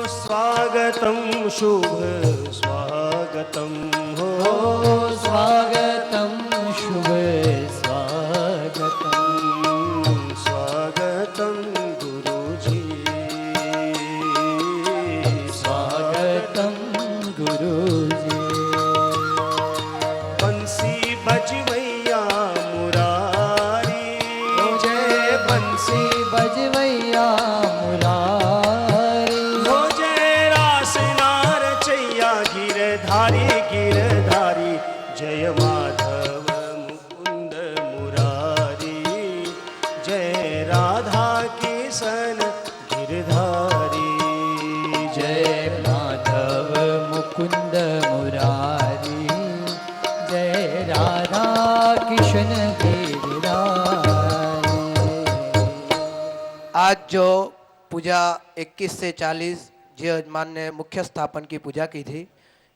स्वागतं शुभ स्वागतं हो स्वागतं शुभ स्वागतं स्वागतं गुरुजी स्वागतं गुरुजी बंसी बजवैया मुरारी जय बंसी बजवैया मुरारी हो जय रासनार चैया गिरधारी गिरधारी जय माधव मुकुंद मुरारी जय राधा किशन गिरधारी जय माधव मुकुंद मुरारी जय राधा किशन गिरधारी। आज जो पूजा 21 से 40 जी यजमान ने मुख्य स्थापन की पूजा की थी,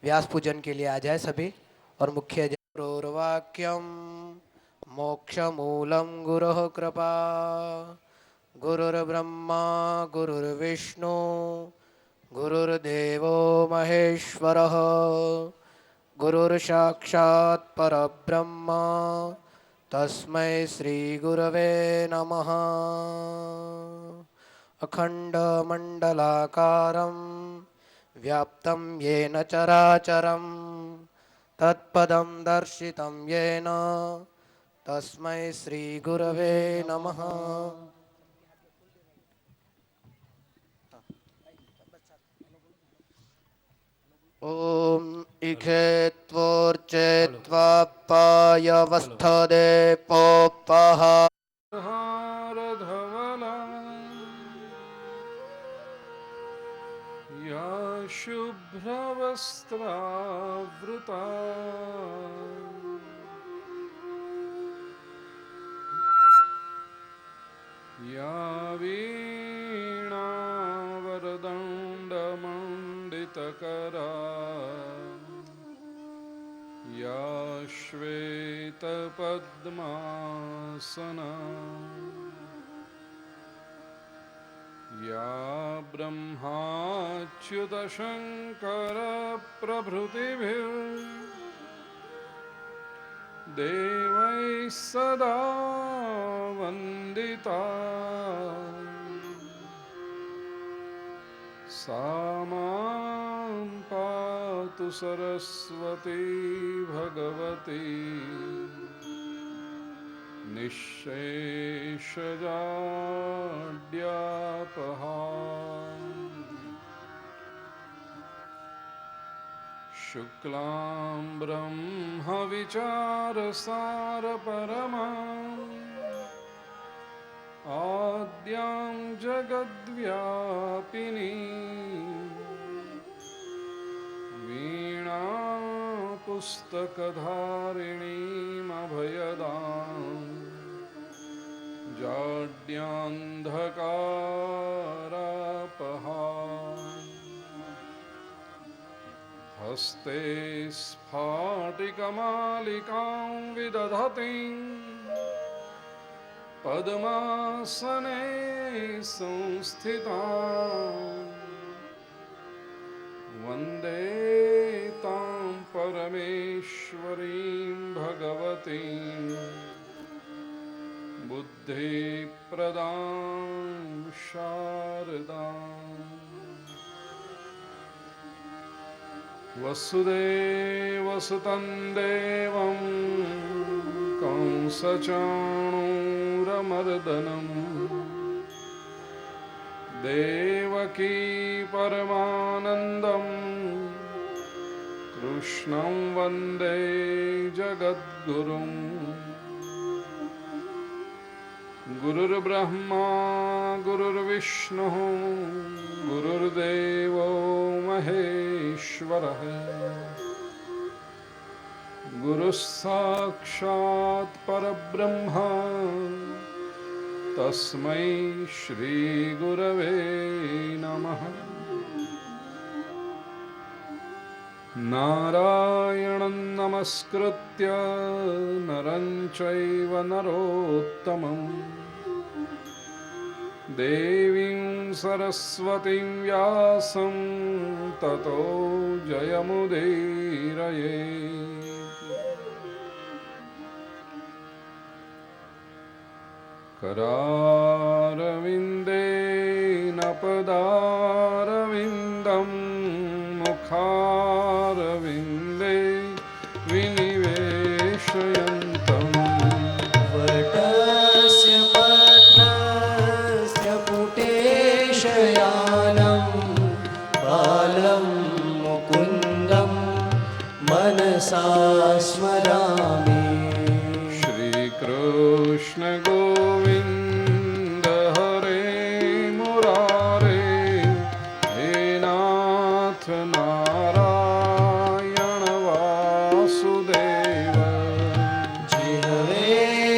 व्यास पूजन के लिए आ जाए सभी। और मुख्य गुरुर्वाक्यम मोक्ष मूलम गुरुः कृपा गुरुर्ब्रह्मा गुरुर्विष्णु गुरुर्देवो महेश्वरः गुरुर्साक्षात् परब्रह्म तस्मै श्री गुरवे नमः। अखंडमंडलाकारं व्याप्तं येन चराचरं तत्पदं दर्शितं येन तस्मै श्री गुरवे नमः। ओम इखेत्वोर्चेत्वापायवस्थदे पोपः हारधवला या शुभ्रवस्त्रावृता या वीणावरदण्डमण्डितकरा या श्वेतपद्मासना या ब्रह्माच्युतशङ्करप्रभृतिभिर्देवैः सदा वन्दिता सा मां पातु सरस्वती भगवती निःशेषजाड्यापहा शुक्लां ब्रह्मविचारसारपरमा आद्यां जगद्व्यापिनी वीणा पुस्तकधारिणीमभयदां जाड्यान्धकारापहा हस्ते स्फाटिकमालिकां विदधतीं पद्मासने संस्थितां वन्दे तां परमेश्वरीं भगवतीं बुद्धिप्रदां शारदाम्। वसुदेवसुतं देवं कंसचाणूरमर्दनं देवकी परमानन्दं कृष्णं वन्दे जगद्गुरुं। गुरुर्ब्रह्मा गुरुर्विष्णुः गुरुर्देवो महेश्वरः गुरुः साक्षात् परब्रह्म तस्मै श्री गुरवे नमः। नारायणं नमस्कृत्य नरं चैव नरोत्तमं देवीं सरस्वतीं व्यासं ततो जयमुदीरये। करारविन्देन पदारविन्दं मुखारविन्दे विनिवेशयन्तम् वटस्य पद्मस्य पुटेशयानं बालं मुकुन्दं मनसा स्मरामि। श्रीकृष्ण गोविन्द हरे मुरारे, हे नाथ नारायण वासुदेव। जिह्वे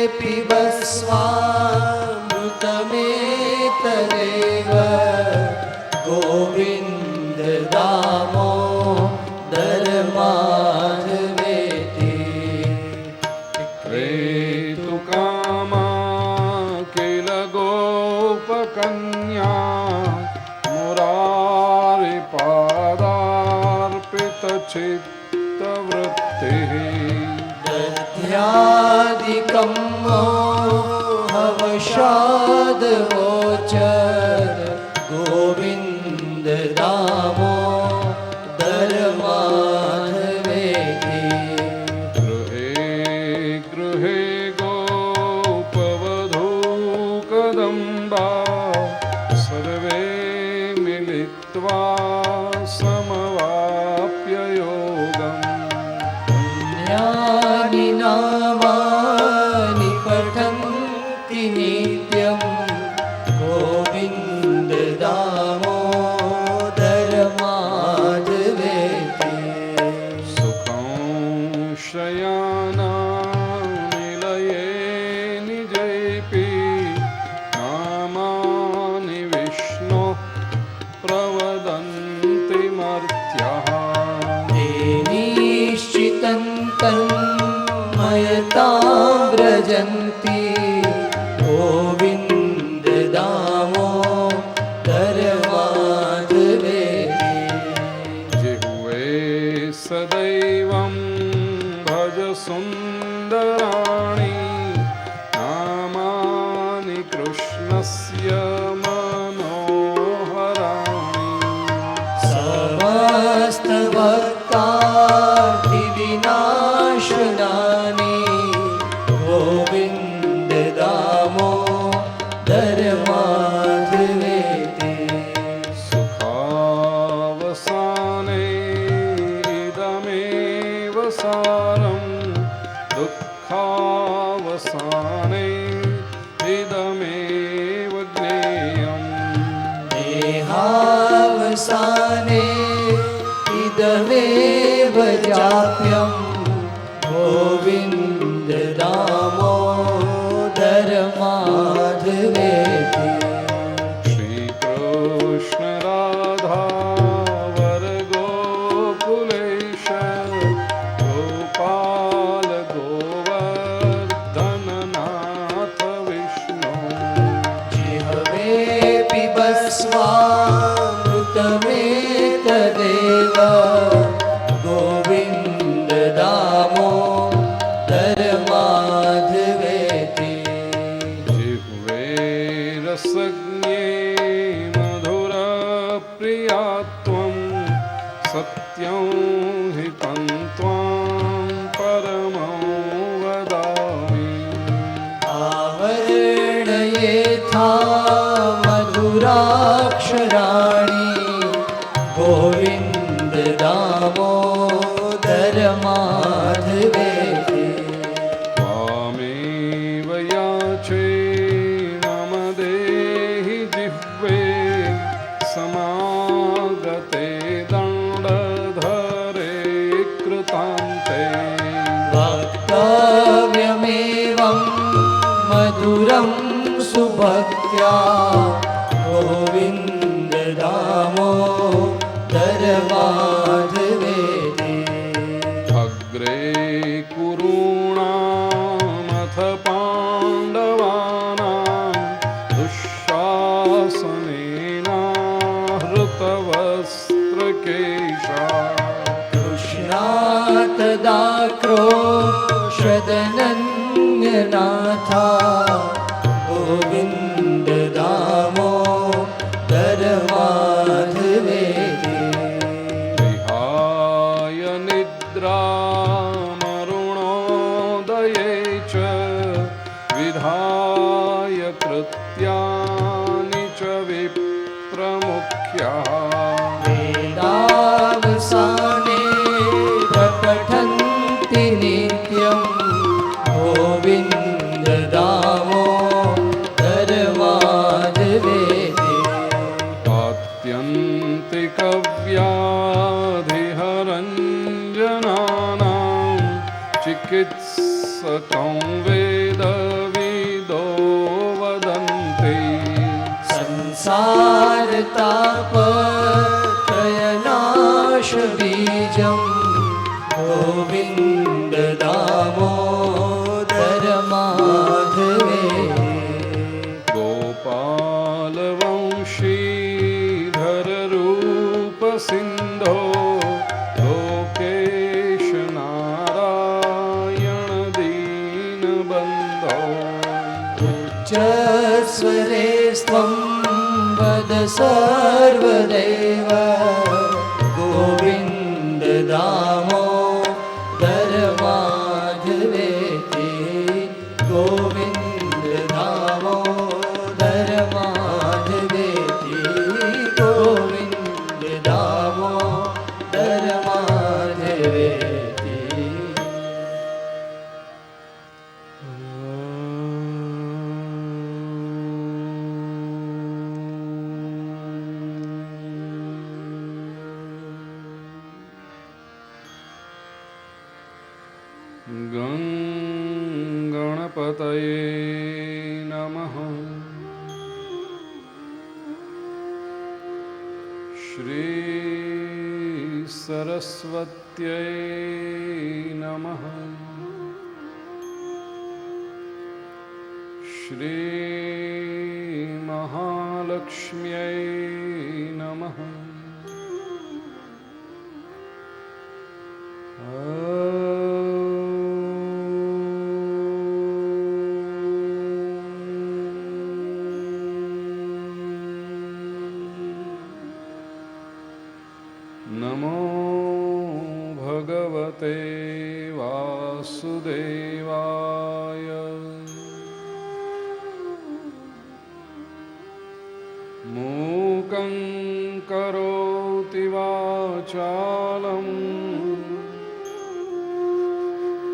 पिबस्वामृतमेतदेव गोविन्द दामोदर माधवेति। क्रेतुकामा किल गोपकन्या, मुरारिपादार्पितचित्तवृत्तिः। दध्यादिकं मोहवशादगोचर गोविन्द दामोदर माधवेति। गृहे गृहे गोपवधूकदम्बा, सर्वे मिलित्वा समवाप्य योगम्। अन्यानि नामानि पठन्ति नित्यं गोविन्द दामोदर माधवेति। सुखं शयनानिलये निजैपि, नामानि विष्णोः प्रवदन्ति मर्त्याः। ते निश्चितं तन्मयतां व्रजन्ति गोविन्द दामोदर माधवेति। जिह्वे सदैवं भज सुन्दराणि, नामानि कृष्णस्य मनोहराणि। समस्तभक्तादिविनाशनानि गोविन्द दामोदर माधवेति। सुखावसाने इदमेव सारं, दुःखावसाने इदमेव ज्ञेयम्। देहावसाने इदमेव जाप्यं गोविन्द दामोदर माधवेति। श्रीकृष्ण राधा वर गोकुलेश, गोपाल गोवर्धननाथ विष्णु। जिह्वे पिबस्वामृतमेतदेव गोविन्द दामोदर माधवेति। जिह्वे रसज्ञे मधुरप्रिया त्वं, सत्यं हितं त्वां परमं वदामि। आवरणयेथा मधुराक्षराणि गोविन्द दामोदर माधवेति। त्वामेव याचे मम देहि जिह्वे, समागते दण्डधरे कृतान्ते। वक्तव्यमेवं मधुरं सुभक्त्या गोविन्द दामोदर माधवेति। अग्रे कुरूणामथ पाण्डवानां, दुःशासनेना श्वेतवस्त्रकेशा कृष्णातदाक्रोशदनन्यनाथा गोविन्द दामोदर माधवेति विहाय निद्रामरुणोदये च विधाय कृत्यानि च विप्रमुख्याः वेदावसाने प्रपठन्ति नित्यं गोविन्द दामोदर माधवेति आत्यन्तिकव्याधिहरञ्जनानां चिकित्सकं वेदविदो वदन्ति संसारतापत्रयनाशबीजं गोविन्द दामोदर माधवेति गोपालवंशीधररूपसिन्धो लोकेश नारायण दीनबन्धो उच्चस्वरे त्वं वद सर्वदैव गोविन्द दामोदर माधवेति गोविन्द दामोदर माधवेति गोविन्द दामोदर माधवेति गणपतये नमः। श्री सरस्वत्यै नमः। श्री महालक्ष्म्यै नमः। नमो भगवते वासुदेवाय। मूकं करोति वाचालं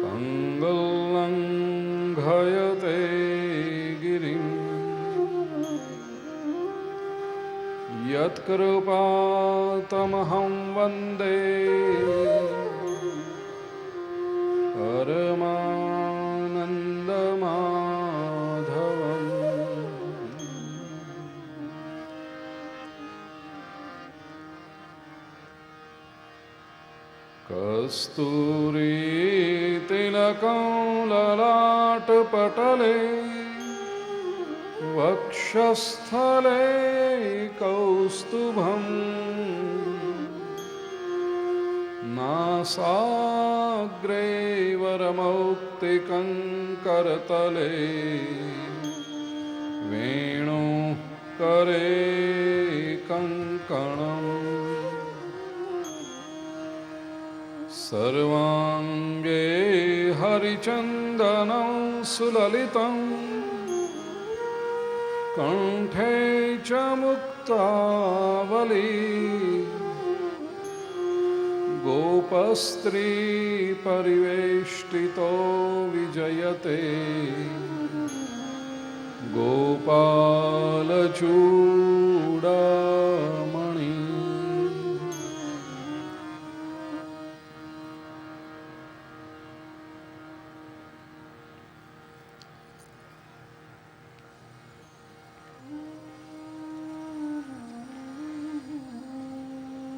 पङ्गुं लङ्घयते गिरिं यत्कृपातमहं वन्दे परमानन्दमाधवम्। कस्तूरीतिलकं ललाटपटले वक्षस्थले कौस्तुभं नासाग्रे वरमौक्तिकं करतले वेणुकरे कङ्कणम् सर्वाङ्गे हरिचन्दनं सुललितं कण्ठे च मुक्तावली गोपस्त्रीपरिवेष्टितो विजयते गोपालचूडामणि।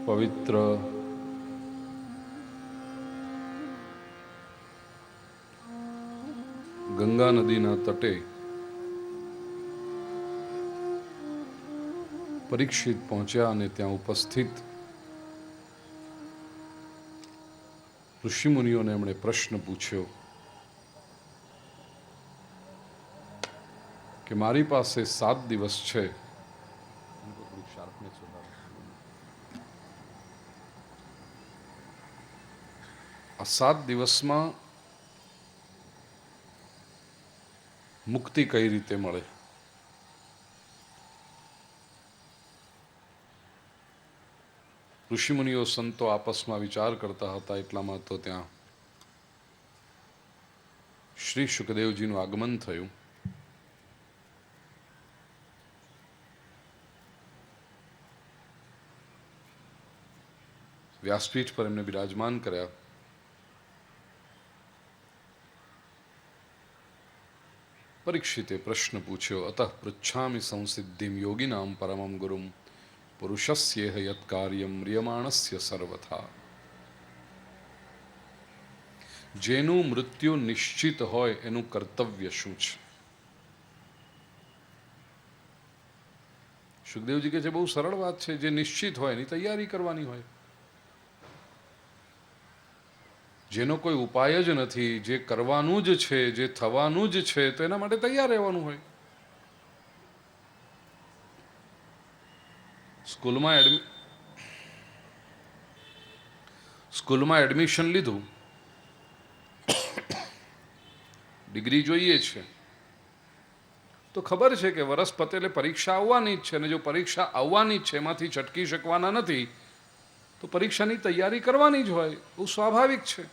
पवित्र ગંગા નદીના તટે પરીક્ષિત પહોંચ્યા અને ત્યાં ઉપસ્થિત ઋષિમુનિઓને એમણે પ્રશ્ન પૂછ્યો કે મારી પાસે 7 દિવસ છે. આ 7 દિવસમાં મુક્તિ કઈ રીતે મળે? ઋષિમુનિઓ સંતો આપસમાં વિચાર કરતા હતા. એટલામાં તો ત્યાં શ્રી શુકદેવજીનું આગમન થયું. વ્યાસપીઠ પર એમને બિરાજમાન કર્યા. પરીક્ષિતે પ્રશ્ન પૂછ્યો, અતઃ પૃચ્છામિ સંસિદ્ધિમ યોગિનામ પરમમ ગુરુમ પુરુષસ્યેહ યત કાર્યમ મ્રિયમાણસ્ય સર્વથા. જેનું મૃત્યુ નિશ્ચિત હોય એનું કર્તવ્ય શું છે? સુખદેવજી કહે છે બહુ સરળ વાત છે. જે નિશ્ચિત હોય એની તૈયારી કરવાની હોય. જેનો કોઈ ઉપાય જ નથી, જે કરવાનું જ છે, જે થવાનું જ છે, તો એના માટે તૈયાર રહેવાનું હોય. સ્કૂલમાં એડમિશન લીધું, ડિગ્રી જોઈએ છે, તો ખબર છે કે વરસ પતેલે પરીક્ષા આવવાની જ છે, અને જો પરીક્ષા આવવાની જ છે એમાંથી છટકી શકવાના નથી, તો પરીક્ષાની તૈયારી કરવાની જ હોય. બહુ સ્વાભાવિક છે.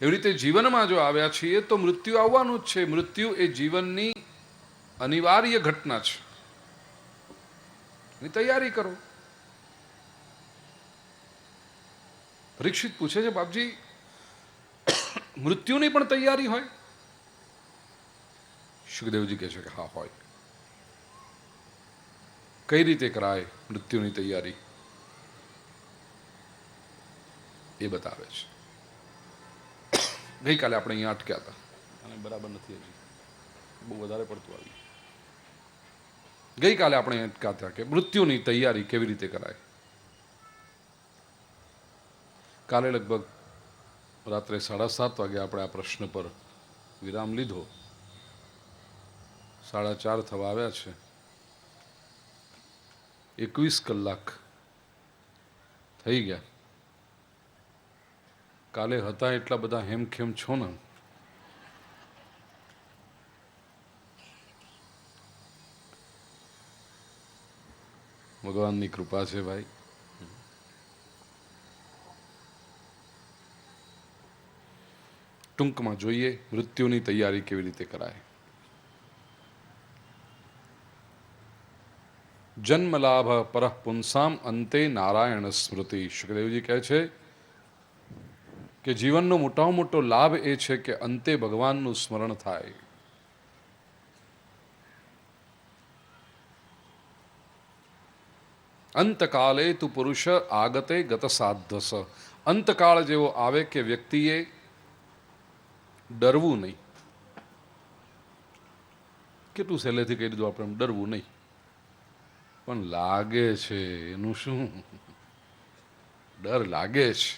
એવી રીતે જીવનમાં જો આવ્યા છીએ તો મૃત્યુ આવવાનું જ છે. મૃત્યુ એ જીવનની અનિવાર્ય ઘટના છે. એની તૈયારી કરો. પરીક્ષિત પૂછે છે, બાપજી મૃત્યુની પણ તૈયારી હોય? સુખદેવજી કહે છે કે હા હોય. કઈ રીતે કરાય મૃત્યુની તૈયારી એ બતાવે છે. ગઈકાલે આપણે અહીંયા અટક્યા હતા અને બરાબર નથી, હજી બહુ વધારે પડતું આવ્યું. ગઈકાલે આપણે અટક્યા હતા કે મૃત્યુની તૈયારી કેવી રીતે કરાય. કાલે લગભગ રાત્રે 7:30 વાગે આપણે આ પ્રશ્ન પર વિરામ લીધો. 4:30 થવા આવ્યા છે. 21 કલાક થઈ ગયા. કાલે હતા એટલા બધા હેમખેમ છો ને. ભગવાનની કૃપા છે ભાઈ. ટૂંકમાં જોઈએ મૃત્યુની તૈયારી કેવી રીતે કરાય. જન્મ લાભ પરઃ પુંસામ અંતે નારાયણ સ્મૃતિ. સુખદેવજી કહે છે કે જીવનનો મોટામાં મોટો લાભ એ છે કે અંતે ભગવાનનું સ્મરણ થાય. અંતકાલે તુ પુરુષ આગતે ગત સાધ્યસ. અંતકાળ જેવો આવે કે વ્યક્તિએ ડરવું નહીં. કેટલું સહેલેથી કહી દીધું આપણે, ડરવું નહીં. પણ લાગે છે એનું શું? ડર લાગે છે.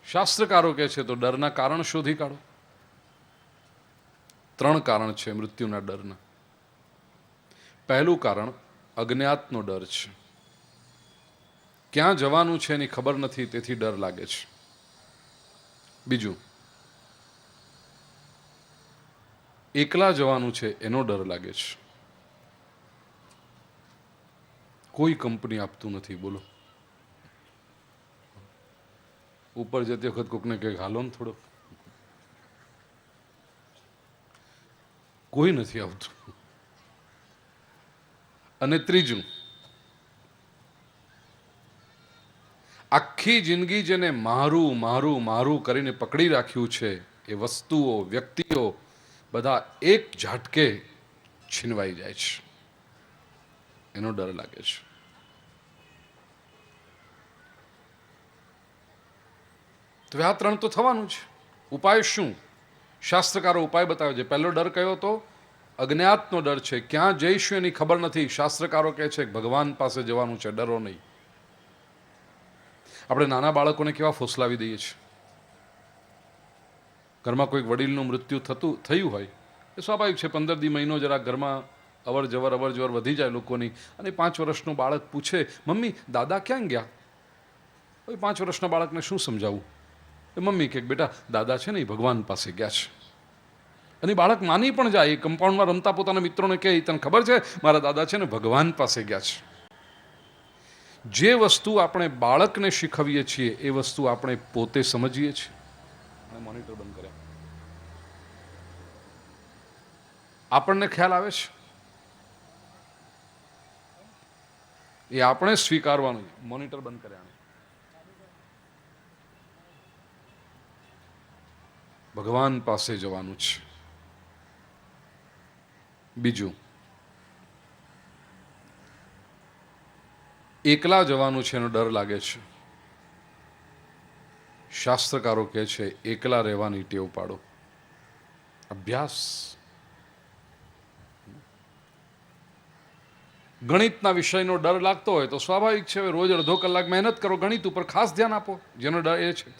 શાસ્ત્રકારો કહે છે તો ડરના કારણ શોધી કાઢો. 3 કારણ છે મૃત્યુના ડરના. પહેલું કારણ અજ્ઞાતનો ડર છે. ક્યાં જવાનું છે એની ખબર નથી, તેથી ડર લાગે છે. બીજું એકલા જવાનું છે એનો ડર લાગે છે. કોઈ કંપની આપતું નથી. બોલો, ઉપર જતી વખત કોકને કંઈક હાલો ને થોડો, કોઈ નથી આવતું. અને ત્રીજું, આખી જિંદગી જેને મારું મારું મારું કરીને પકડી રાખ્યું છે એ વસ્તુઓ, વ્યક્તિઓ બધા એક ઝાટકે છીનવાઈ જાય છે, એનો ડર લાગે છે. તો આ 3 તો થવાનું છે. ઉપાય શું? શાસ્ત્રકારો ઉપાય બતાવે છે. પહેલો ડર કયો હતો? અજ્ઞાતનો ડર છે. ક્યાં જઈશું એની ખબર નથી. શાસ્ત્રકારો કહે છે ભગવાન પાસે જવાનું છે, ડરો નહીં. આપણે નાના બાળકોને કેવા ફોસલાવી દઈએ છીએ. ઘરમાં કોઈક વડીલનું મૃત્યુ થયું હોય એ સ્વાભાવિક છે. 15 મહિનો જરા ઘરમાં અવર જવર વધી જાય લોકોની. અને 5 વર્ષનું બાળક પૂછે, મમ્મી દાદા ક્યાં ગયા? હવે 5 વર્ષના બાળકને શું સમજાવવું? એ મમ્મી કે બેટા દાદા છે ને એ ભગવાન પાસે ગયા છે. અને બાળક માની પણ જાય. કમ્પાઉન્ડમાં રમતા પોતાના મિત્રોને કહે, તને ખબર છે મારા દાદા છે ને ભગવાન પાસે ગયા છે. જે વસ્તુ આપણે બાળકને શીખવીએ છીએ એ વસ્તુ આપણે પોતે સમજીએ છીએ. મોનિટર બંધ કર્યા. આપણને ખ્યાલ આવે છે એ આપણે સ્વીકારવાનું. મોનિટર બંધ કર્યા. ભગવાન પાસે જવાનું છે. બીજું, એકલા જવાનું છે એનો ડર લાગે છે. શાસ્ત્રકારો કહે છે એકલા રહેવાની ટેવ પાડો. અભ્યાસ. ગણિતના વિષયનો ડર લાગતો હોય તો સ્વાભાવિક છે રોજ અડધો કલાક મહેનત કરો. ગણિત ઉપર ખાસ ધ્યાન આપો જેનો ડર એ છે.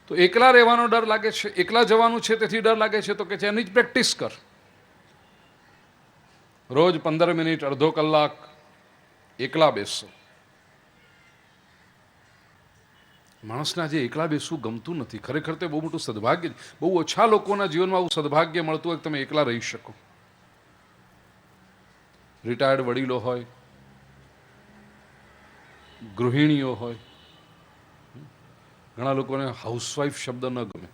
તો એકલા રહેવાનો ડર લાગે છે, એકલા જવાનું છે તેથી ડર લાગે છે, તો કે છે એની જ પ્રેક્ટિસ કર. રોજ 15 મિનિટ અડધો કલાક એકલા બેસો. માણસને આજે એકલા બેસવું ગમતું નથી. ખરેખર તે બહુ મોટું સદભાગ્ય. બહુ ઓછા લોકોના જીવનમાં આવું સદભાગ્ય મળતું હોય કે તમે એકલા રહી શકો. રિટાયર્ડ વડીલો હોય, ગૃહિણીઓ હોય. ઘણા લોકોને હાઉસવાઈફ શબ્દ ન ગમે.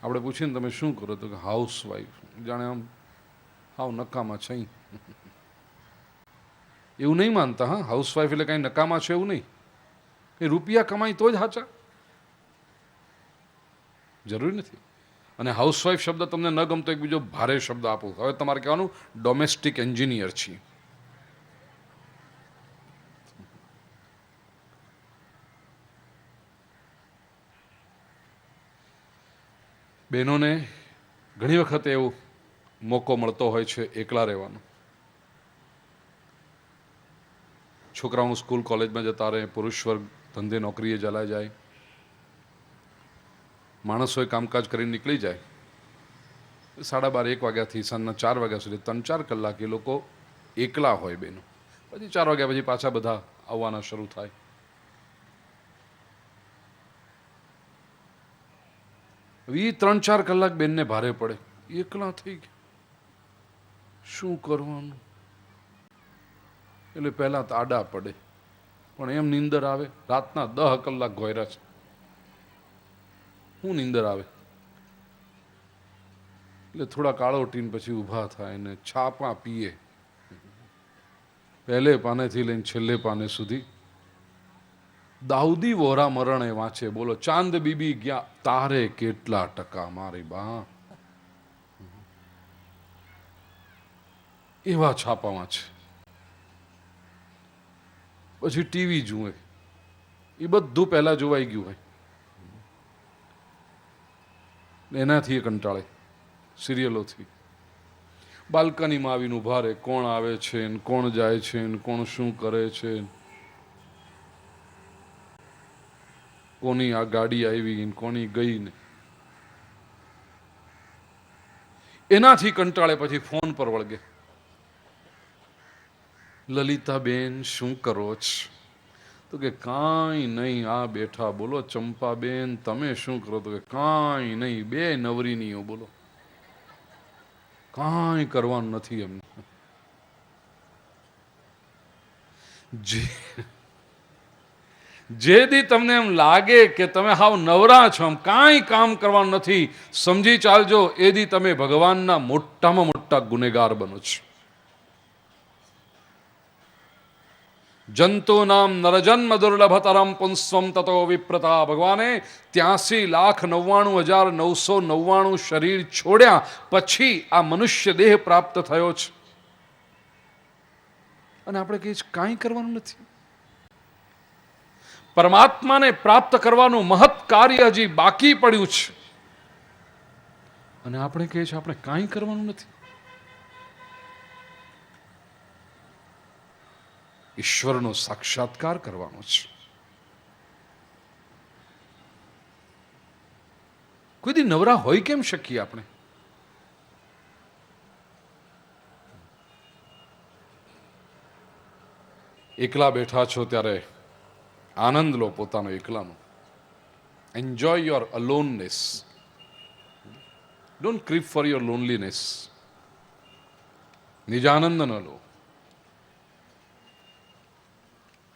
આપણે પૂછીને તમે શું કરો તો કે હાઉસવાઈફ, જાણે આમ હાવ નકામા છે. એવું નહીં માનતા. હા, હાઉસવાઈફ એટલે કાંઈ નકામા છે એવું નહીં. એ રૂપિયા કમાય તો જ સાચા, જરૂરી નથી. અને હાઉસવાઈફ શબ્દ તમને ન ગમતો એક બીજો ભારે શબ્દ આપો. હવે તમારે કહેવાનું ડોમેસ્ટિક એન્જિનિયર છીએ. બહેનોને ઘણી વખત એવો મોકો મળતો હોય છે એકલા રહેવાનો. છોકરાઓ સ્કૂલ કોલેજમાં જતા રહે, પુરુષ વર્ગ ધંધે નોકરીએ ચલા જાય, માણસોએ કામકાજ કરીને નીકળી જાય. 12:30 1 વાગ્યાથી સાંજના 4 વાગ્યા સુધી 3-4 કલાક એ લોકો એકલા હોય બહેનો. પછી 4 વાગ્યા પછી પાછા બધા આવવાના શરૂ થાય. એ 3-4 કલાક બેનને ભારે પડે. એકલા થઈ ગયા, શું કરવાનું? એટલે પહેલા તો આડા પડે, પણ એમ નીંદર આવે. રાતના 10 કલાક ઘોયરા છે, શું નીંદર આવે? એટલે થોડા કાળોટીને પછી ઊભા થાય ને છાપા પીએ. પહેલે પાનેથી લઈને છેલ્લે પાને સુધી દાઉદી વોરા મરણે વાંચે. બોલો, ચાંદ બીબી ગયા તારે કેટલા ટકા મારી બા, એવા છાપા વાંચે. પછી ટીવી જુએ. એ બધું પહેલા જોવાઈ ગયું હોય, એનાથી એ કંટાળે. સિરિયલોથી બાલ્કનીમાં આવીને ઉભા રહે, કોણ આવે છે ને કોણ જાય છે ને કોણ શું કરે છે, કોની આ ગાડી આવી ને કોની ગઈ ને. એનાથી કંટાળે. પછી ફોન પર વળગે. લલિતાબેન શું કરો છો? તો કે કાંઈ નહીં, આ બેઠા. બોલો ચંપાબેન તમે શું કરો? તો કે કાંઈ નહીં, બે નવરીનીઓ. બોલો, કાંઈ કરવાનું નથી એમને. જે દી તમને એમ લાગે કે તમે હાવ નવરા છો, આમ કાંઈ કામ કરવાનું નથી, સમજી ચાલજો એ દી તમે ભગવાનના મોટામાં મોટા ગુનેગાર બનો છો. જંતુ નામ નરજન્મ દુર્લભતરમ પુંસ્વમ તતો વિપ્રતા. ભગવાને 83,99,999 શરીર છોડ્યા પછી આ મનુષ્ય દેહ પ્રાપ્ત થયો છે. અને આપણે કહીએ કાંઈ કરવાનું નથી. પરમાત્માને પ્રાપ્ત કરવાનું મહત્ કાર્ય હજી બાકી પડ્યું છે, અને આપણે કહીએ છીએ આપણે કાંઈ કરવાનું નથી. ઈશ્વરનો સાક્ષાત્કાર કરવાનો છે. કોઈ દી નવરા હોય કેમ શકીએ આપણે? એકલા બેઠા છો ત્યારે આનંદ લો પોતાનો એકલાનો. Enjoy your aloneness. Don't creep for your loneliness. નિજાનંદ ન લો.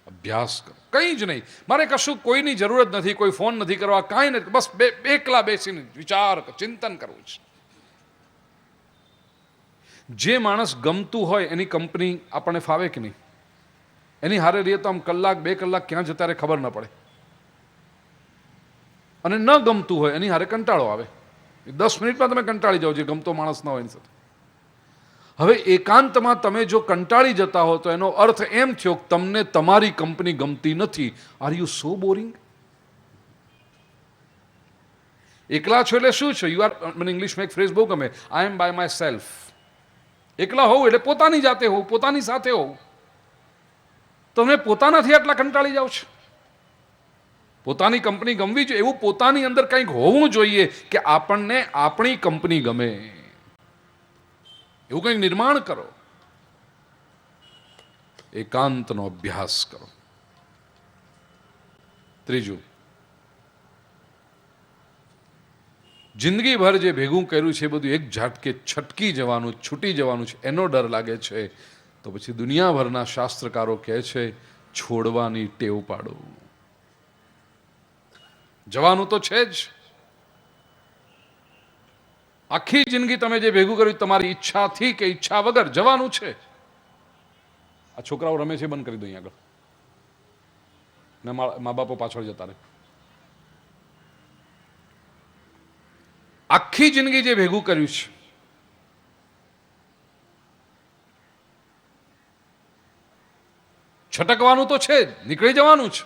અભ્યાસ કરો. કંઈ જ નહીં, મારે કશું કોઈની જરૂરત નથી, કોઈ ફોન નથી કરવા, કાંઈ નથી. બસ એકલા બેસીને વિચાર ચિંતન કરવું છે. જે માણસ ગમતું હોય એની કંપની આપણને ફાવે કે નહીં? એની હારે રહીએ તો આમ કલાક 2 કલાક ક્યાં જતા રહે ખબર ન પડે. અને ન ગમતું હોય એની હારે કંટાળો આવે. 10 મિનિટમાં તમે કંટાળી જાઓ, જે ગમતો માણસ ના હોય એની સાથે. હવે એકાંતમાં તમે જો કંટાળી જતા હો તો એનો અર્થ એમ થયો કે તમને તમારી કંપની ગમતી નથી. Are you so boring? એકલા છો એટલે શું છે? યુ આર, મને ઇંગ્લિશમાં એક ફ્રેઝ બહુ ગમે, આઈ એમ બાય માય સેલ્ફ. એકલા હોવું એટલે પોતાની જાતે હોવું, પોતાની સાથે હોવું. તમે પોતાનાથી આટલા કંટાળી જાઓ છો? પોતાની કંપની ગમવી જોઈએ, એવું પોતાની અંદર કંઈક હોવું જોઈએ કે આપણને આપણી કંપની ગમે. એવું કંઈક નિર્માણ કરો. એકાંતનો અભ્યાસ કરો. ત્રીજું, જિંદગીભર જે ભેગું કર્યું છે એ બધું એક ઝાટકે છટકી જવાનું, છૂટી જવાનું છે, એનો ડર લાગે છે. તો પછી દુનિયાભરના શાસ્ત્રકારો કહે છે છોડવાની ટેવ પાડો. જવાનું તો છે જ. આખી જિંદગી તમે જે ભેગું કર્યું તમારી ઈચ્છાથી કે ઈચ્છા વગર જવાનું છે. આ છોકરાઓ રમે છે, બંધ કરી દો અહીંયા આગળ, ને મા બાપો પાછળ જતા રહે. આખી જિંદગી જે ભેગું કર્યું છે, છટકવાનું તો છે જ, નીકળી જવાનું છે.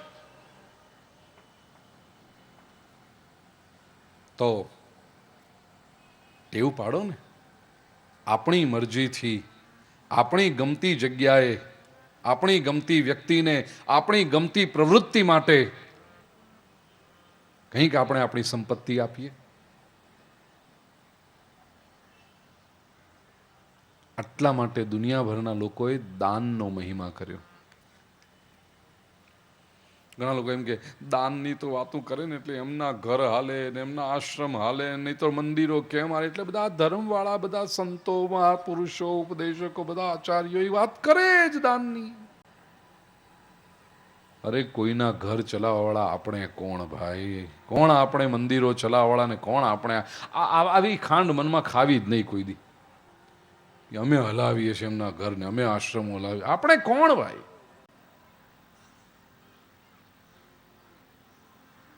તો ટેવ પાડો ને. આપણી મરજીથી, આપણી ગમતી જગ્યાએ, આપણી ગમતી વ્યક્તિને, આપણી ગમતી પ્રવૃત્તિ માટે કંઈક આપણે આપણી સંપત્તિ આપીએ. આટલા માટે દુનિયાભરના લોકોએ દાનનો મહિમા કર્યો. ઘણા લોકો એમ કે દાનની તો વાતો કરે ને એટલે એમના ઘર હાલે ને એમના આશ્રમ હાલે, નહીં તો મંદિરો કેમ હાલે. એટલે બધા ધર્મવાળા, બધા સંતો, મહાપુરુષો, ઉપદેશકો, બધા આચાર્યો એ વાત કરે જ દાનની. અરે કોઈના ઘર ચલાવવાવાળા આપણે કોણ ભાઈ? કોણ આપણે મંદિરો ચલાવવાળા ને કોણ આપણે? આવી ખાંડ મનમાં ખાવી જ નહીં કોઈ દી. અમે હલાવીએ છીએ એમના ઘરને, અમે આશ્રમો હલાવીએ. આપણે કોણ ભાઈ?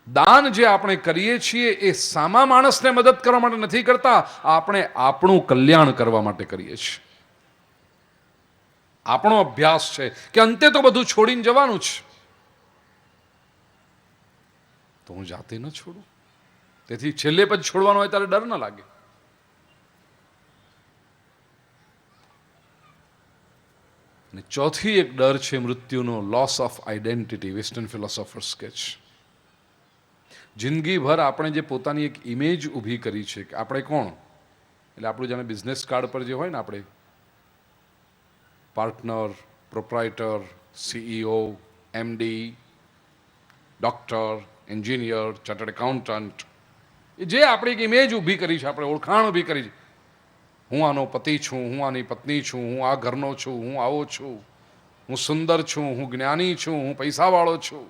દાન જે આપણે કરીએ છીએ એ સામા માણસને મદદ કરવા માટે નથી કરતા, આપણે આપણું કલ્યાણ કરવા માટે કરીએ છીએ. આપણો અભ્યાસ છે કે અંતે તો બધું છોડીને જવાનું છે, તો હું જાતે ન છોડું. તેથી છેલ્લે પછી છોડવાનો હોય ત્યારે ડર ન લાગે. અને ચોથી એક ડર છે મૃત્યુનો, loss of identity. Western philosophers કહે છે જિંદગીભર આપણે જે પોતાની એક ઇમેજ ઊભી કરી છે કે આપણે કોણ, એટલે આપણું જાણે બિઝનેસ કાર્ડ પર જે હોય ને, આપણે partner, proprietor, CEO, MD, doctor, engineer, chartered accountant, એ જે આપણી એક ઇમેજ ઊભી કરી છે, આપણે ઓળખાણ ઊભી કરી છે. હું આનો પતિ છું, હું આની પત્ની છું, હું આ ઘરનો છું, હું આવો છું, હું સુંદર છું, હું જ્ઞાની છું, હું પૈસાવાળો છું,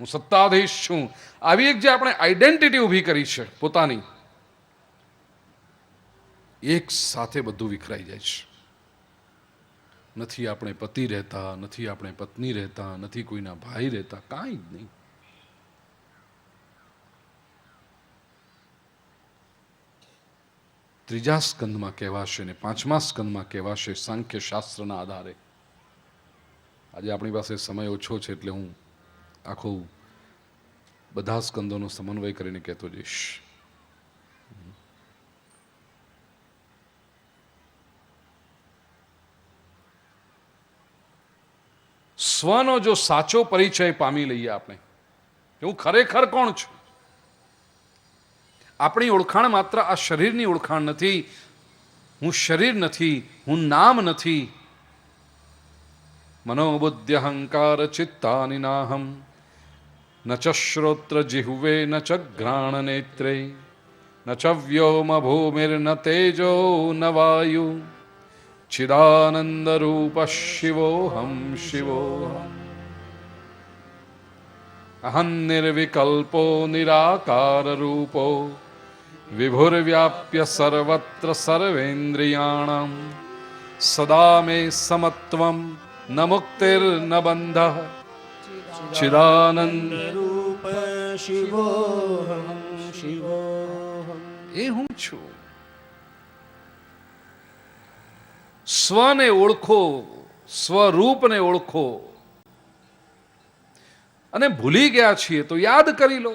હું સત્તાધીશ છું. આવી એક જે આપણે આઈડેન્ટિટી ઊભી કરી છે પોતાની, એક સાથે બધું વિખરાઈ જાય છે. નથી આપણે પતિ રહેતા, નથી આપણે પત્ની રહેતા, નથી કોઈના ભાઈ રહેતા, કાંઈ જ નહીં. ત્રીજા સ્કંદમાં કહેવાશે ને પાંચમા સ્કંદમાં કહેવાશે સાંખ્ય શાસ્ત્રના આધારે. આજે આપણી પાસે સમય ઓછો છે એટલે હું આખું બધા સ્કંદોનો સમન્વય કરીને કહેતો જઈશ. સ્વનો જો સાચો પરિચય પામી લઈએ આપણે કે હું ખરેખર કોણ છું. આપણી ઓળખાણ માત્ર આ શરીરની ઓળખાણ નથી. હું શરીર નથી, હું નામ નથી. મનોબુદ્ધિ અહંકાર ચિત્તાનિ નાહમ ન ચ શ્રોત્ર જિહ્વે ન ચ ઘ્રાણ નેત્રે ન ચ વ્યોમ ભૂમિર્ન તેજો ન વાયુ ચિદાનંદ રૂપ શિવોહમ શિવોહમ. અહં નિર્વિકલ્પો નિરાકાર રૂપો વિભુર્વ્યાપ્ય સર્વત્ર સર્વેન્દ્રિયાણામ સદા મે સમત્વમ ન મુક્તિર્ન બંધઃ ચિદાનંદ રૂપ શિવોહમ શિવોહમ. એ હું છું. સ્વને ઓળખો, સ્વરૂપને ઓળખો. અને ભૂલી ગયા છીએ તો યાદ કરી લો.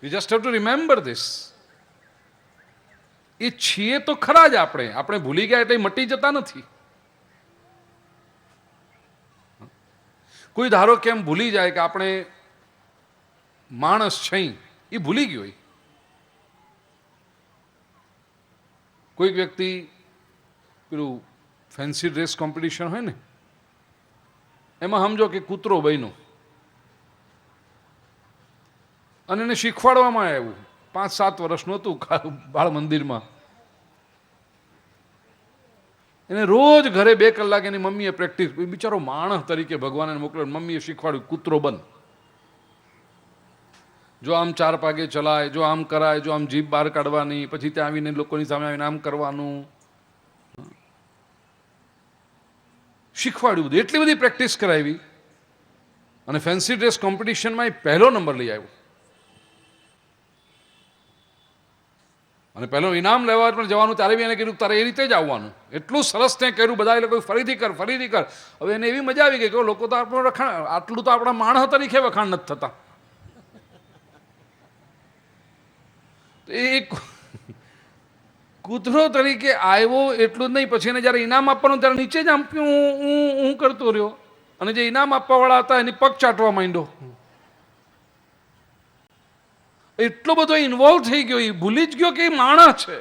You just have to remember this. એ છીએ તો ખરા જ આપણે ભૂલી ગયા એટલે મટી જતા નથી. કોઈ ધારો કેમ ભૂલી જાય કે આપણે માણસ છે, એ ભૂલી ગયો. કોઈક વ્યક્તિ પેલું ફેન્સી ડ્રેસ કોમ્પિટિશન હોય ને, એમાં સમજો કે કૂતરો બન્યો અને એને શીખવાડવામાં આવ્યું. 5-7 વર્ષનું હતું, બાળ મંદિરમાં. એને રોજ ઘરે 2 કલાક એની મમ્મીએ પ્રેક્ટિસ. બિચારો માણસ તરીકે ભગવાનને મોકલ્યો, મમ્મીએ શીખવાડ્યું કૂતરો બન. જો આમ 4 પાગે ચલાય, જો આમ કરાય, જો આમ જીભ બહાર કાઢવાની, પછી ત્યાં આવીને લોકોની સામે આવીને આમ કરવાનું શીખવાડ્યું. બધું એટલી બધી પ્રેક્ટિસ કરાવી અને ફેન્સી ડ્રેસ કોમ્પિટિશનમાં પહેલો નંબર લઈ આવ્યો. અને પહેલો ઇનામ લેવા પણ જવાનું, ત્યારે બી એને કીધું તારે એ રીતે જ આવવાનું. એટલું સરસ ત્યાં કર્યું, બધા એ લોકો ફરીથી કર. હવે એને એવી મજા આવી ગઈ કે લોકો તો આપણું વખાણ, આટલું તો આપણા માણસ તરીકે વખાણ નથી થતા. એ કૂતરો તરીકે આવ્યો એટલું જ નહીં, પછી એને જ્યારે ઇનામ આપવાનું ત્યારે નીચે જ આમ હું કરતો રહ્યો. અને જે ઇનામ આપવાવાળા હતા એની પગ ચાટવા માંડ્યો. એટલો બધો ઇન્વોલ્વ થઈ ગયો, એ ભૂલી જ ગયો કે એ માણસ છે.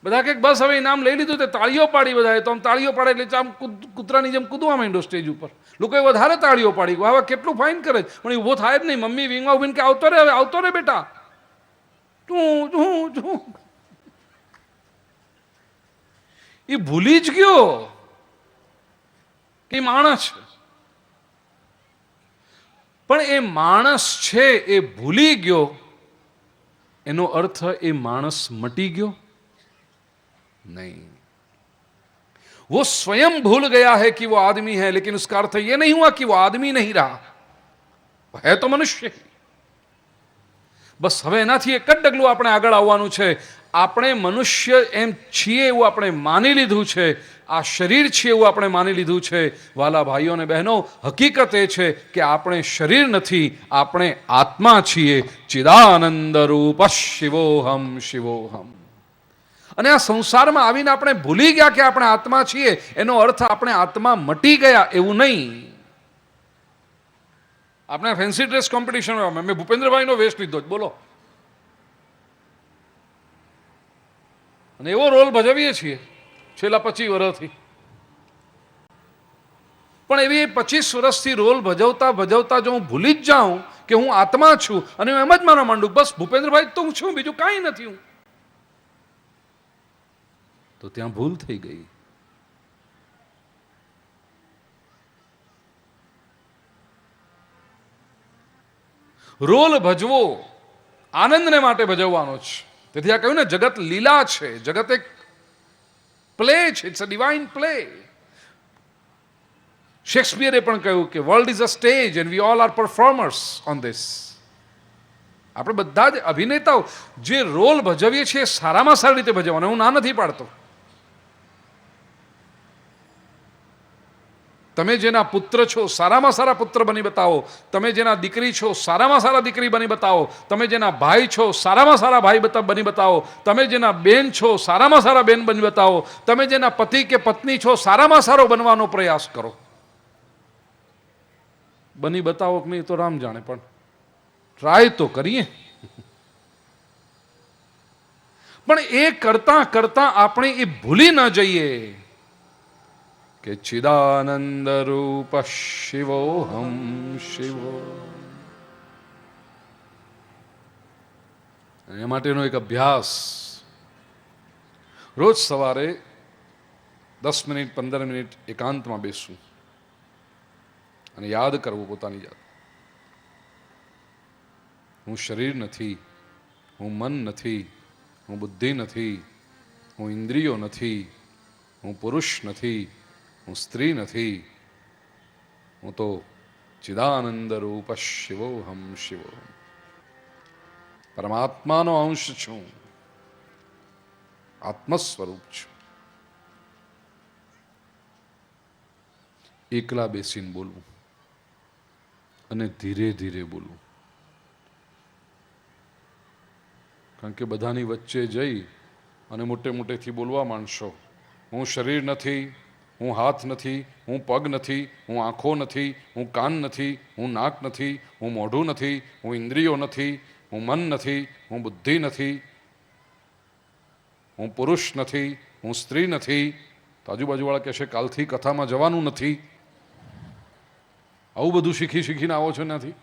બધા કે બસ હવે ઇનામ લઈ લીધું, તે તાળીઓ પાડી. બધા તો આમ તાળીઓ પાડે એટલે આમ કૂતરાની જેમ કૂદવા માંડ્યો સ્ટેજ ઉપર. લોકોએ વધારે તાળીઓ પાડી. હવે કેટલું ફાઇન કરે પણ ઊભો થાય જ નહીં. મમ્મી વિંગમાં ઉભીને કે આવતો રે, હવે આવતો રે બેટા. એ ભૂલી જ ગયો કે માણસ છે. પણ એ માણસ છે એ ભૂલી ગયો, એનો અર્થ એ માણસ મટી ગયો नहीं. वो स्वयं भूल गया है कि वो आदमी है, लेकिन उसका अर्थ ये नहीं हुआ कि वो आदमी नहीं रहा, है तो मनुष्य. બસ હવે એનાથી એક જ ડગલું આપણે આગળ આવવાનું છે. આપણે મનુષ્ય એમ છીએ એવું આપણે માની લીધું છે. આ શરીર છે એવું આપણે માની લીધું છે. વાલા ભાઈઓ અને બહેનો, હકીકત એ છે કે આપણે શરીર નથી, આપણે આત્મા છીએ. ચિદાનંદ રૂપ શિવોહમ શિવોહમ. અને આ સંસારમાં આવીને આપણે ભૂલી ગયા કે આપણે આત્મા છીએ. એનો અર્થ આપણે આત્મા મટી ગયા એવું નહીં. આપણે ફેન્સી ડ્રેસ કોમ્પિટિશનમાં મેં ભૂપેન્દ્રભાઈનો વેશ લીધો, બોલો. અને એવો રોલ ભજવીએ છીએ છેલ્લા 25 વર્ષથી. પણ એવી 25 વર્ષથી રોલ ભજવતા ભજવતા જો હું ભૂલી જ જાઉં કે હું આત્મા છું અને હું એમ જ માનવા માંડું બસ ભૂપેન્દ્રભાઈ તો હું છું, બીજું કાંઈ નથી હું, તો ત્યાં ભૂલ થઈ ગઈ. રોલ ભજવો આનંદને માટે ભજવવાનો છે. તેથી આ કહ્યું ને જગત લીલા છે, જગત એક પ્લે છે, ઇટ્સ અ ડિવાઇન પ્લે. શેક્સપિયરે પણ કહ્યું કે world is a stage and we all are performers on this. આપણે બધા જ અભિનેતાઓ જે રોલ ભજવીએ છીએ સારામાં સારી રીતે ભજવવાનો, હું ના નથી પાડતો. તમે જેના પુત્ર છો સારામાં સારા પુત્ર બની બતાવો. તમે જેના દીકરી છો સારામાં સારા દીકરી બની બતાવો. તમે જેના ભાઈ છો સારામાં સારા ભાઈ બની બતાવો. તમે જેના બેન છો સારામાં સારા બેન બની બતાવો. તમે જેના પતિ કે પત્ની છો સારામાં સારો બનવાનો પ્રયાસ કરો. બની બતાવો કે નહીં તો રામ જાણે, પણ ટ્રાય તો કરીએ. પણ એ કરતા કરતા આપણે એ ભૂલી ન જઈએ કે ચિદાનંદ રૂપ શિવોહમ શિવો. એ માટેનો એક અભ્યાસ, રોજ સવારે 10 મિનિટ 15 મિનિટ એકાંતમાં બેસવું અને યાદ કરવું પોતાની જાત. હું શરીર નથી, હું મન નથી, હું બુદ્ધિ નથી, હું ઇન્દ્રિયો નથી, હું પુરુષ નથી, હું સ્ત્રી નથી, હું તો ચિદાનંદ રૂપ શિવોહમ શિવો, પરમાત્માનો અંશ છું, આત્મ સ્વરૂપ છું. એકલા બેસીને બોલવું અને ધીરે ધીરે બોલવું. કારણ કે બધાની વચ્ચે જઈ અને મોટે મોટેથી બોલવા માંડશો, હું શરીર નથી, હું હાથ નથી, હું પગ નથી, હું આંખો નથી, હું કાન નથી, હું નાક નથી, હું મોઢું નથી, હું ઇન્દ્રિયો નથી, હું મન નથી, હું બુદ્ધિ નથી, હું પુરુષ નથી, હું સ્ત્રી નથી, તો આજુબાજુવાળા કહેશે કાલથી કથામાં જવાનું નથી. આવું બધું શીખી શીખીને આવો છો નથી.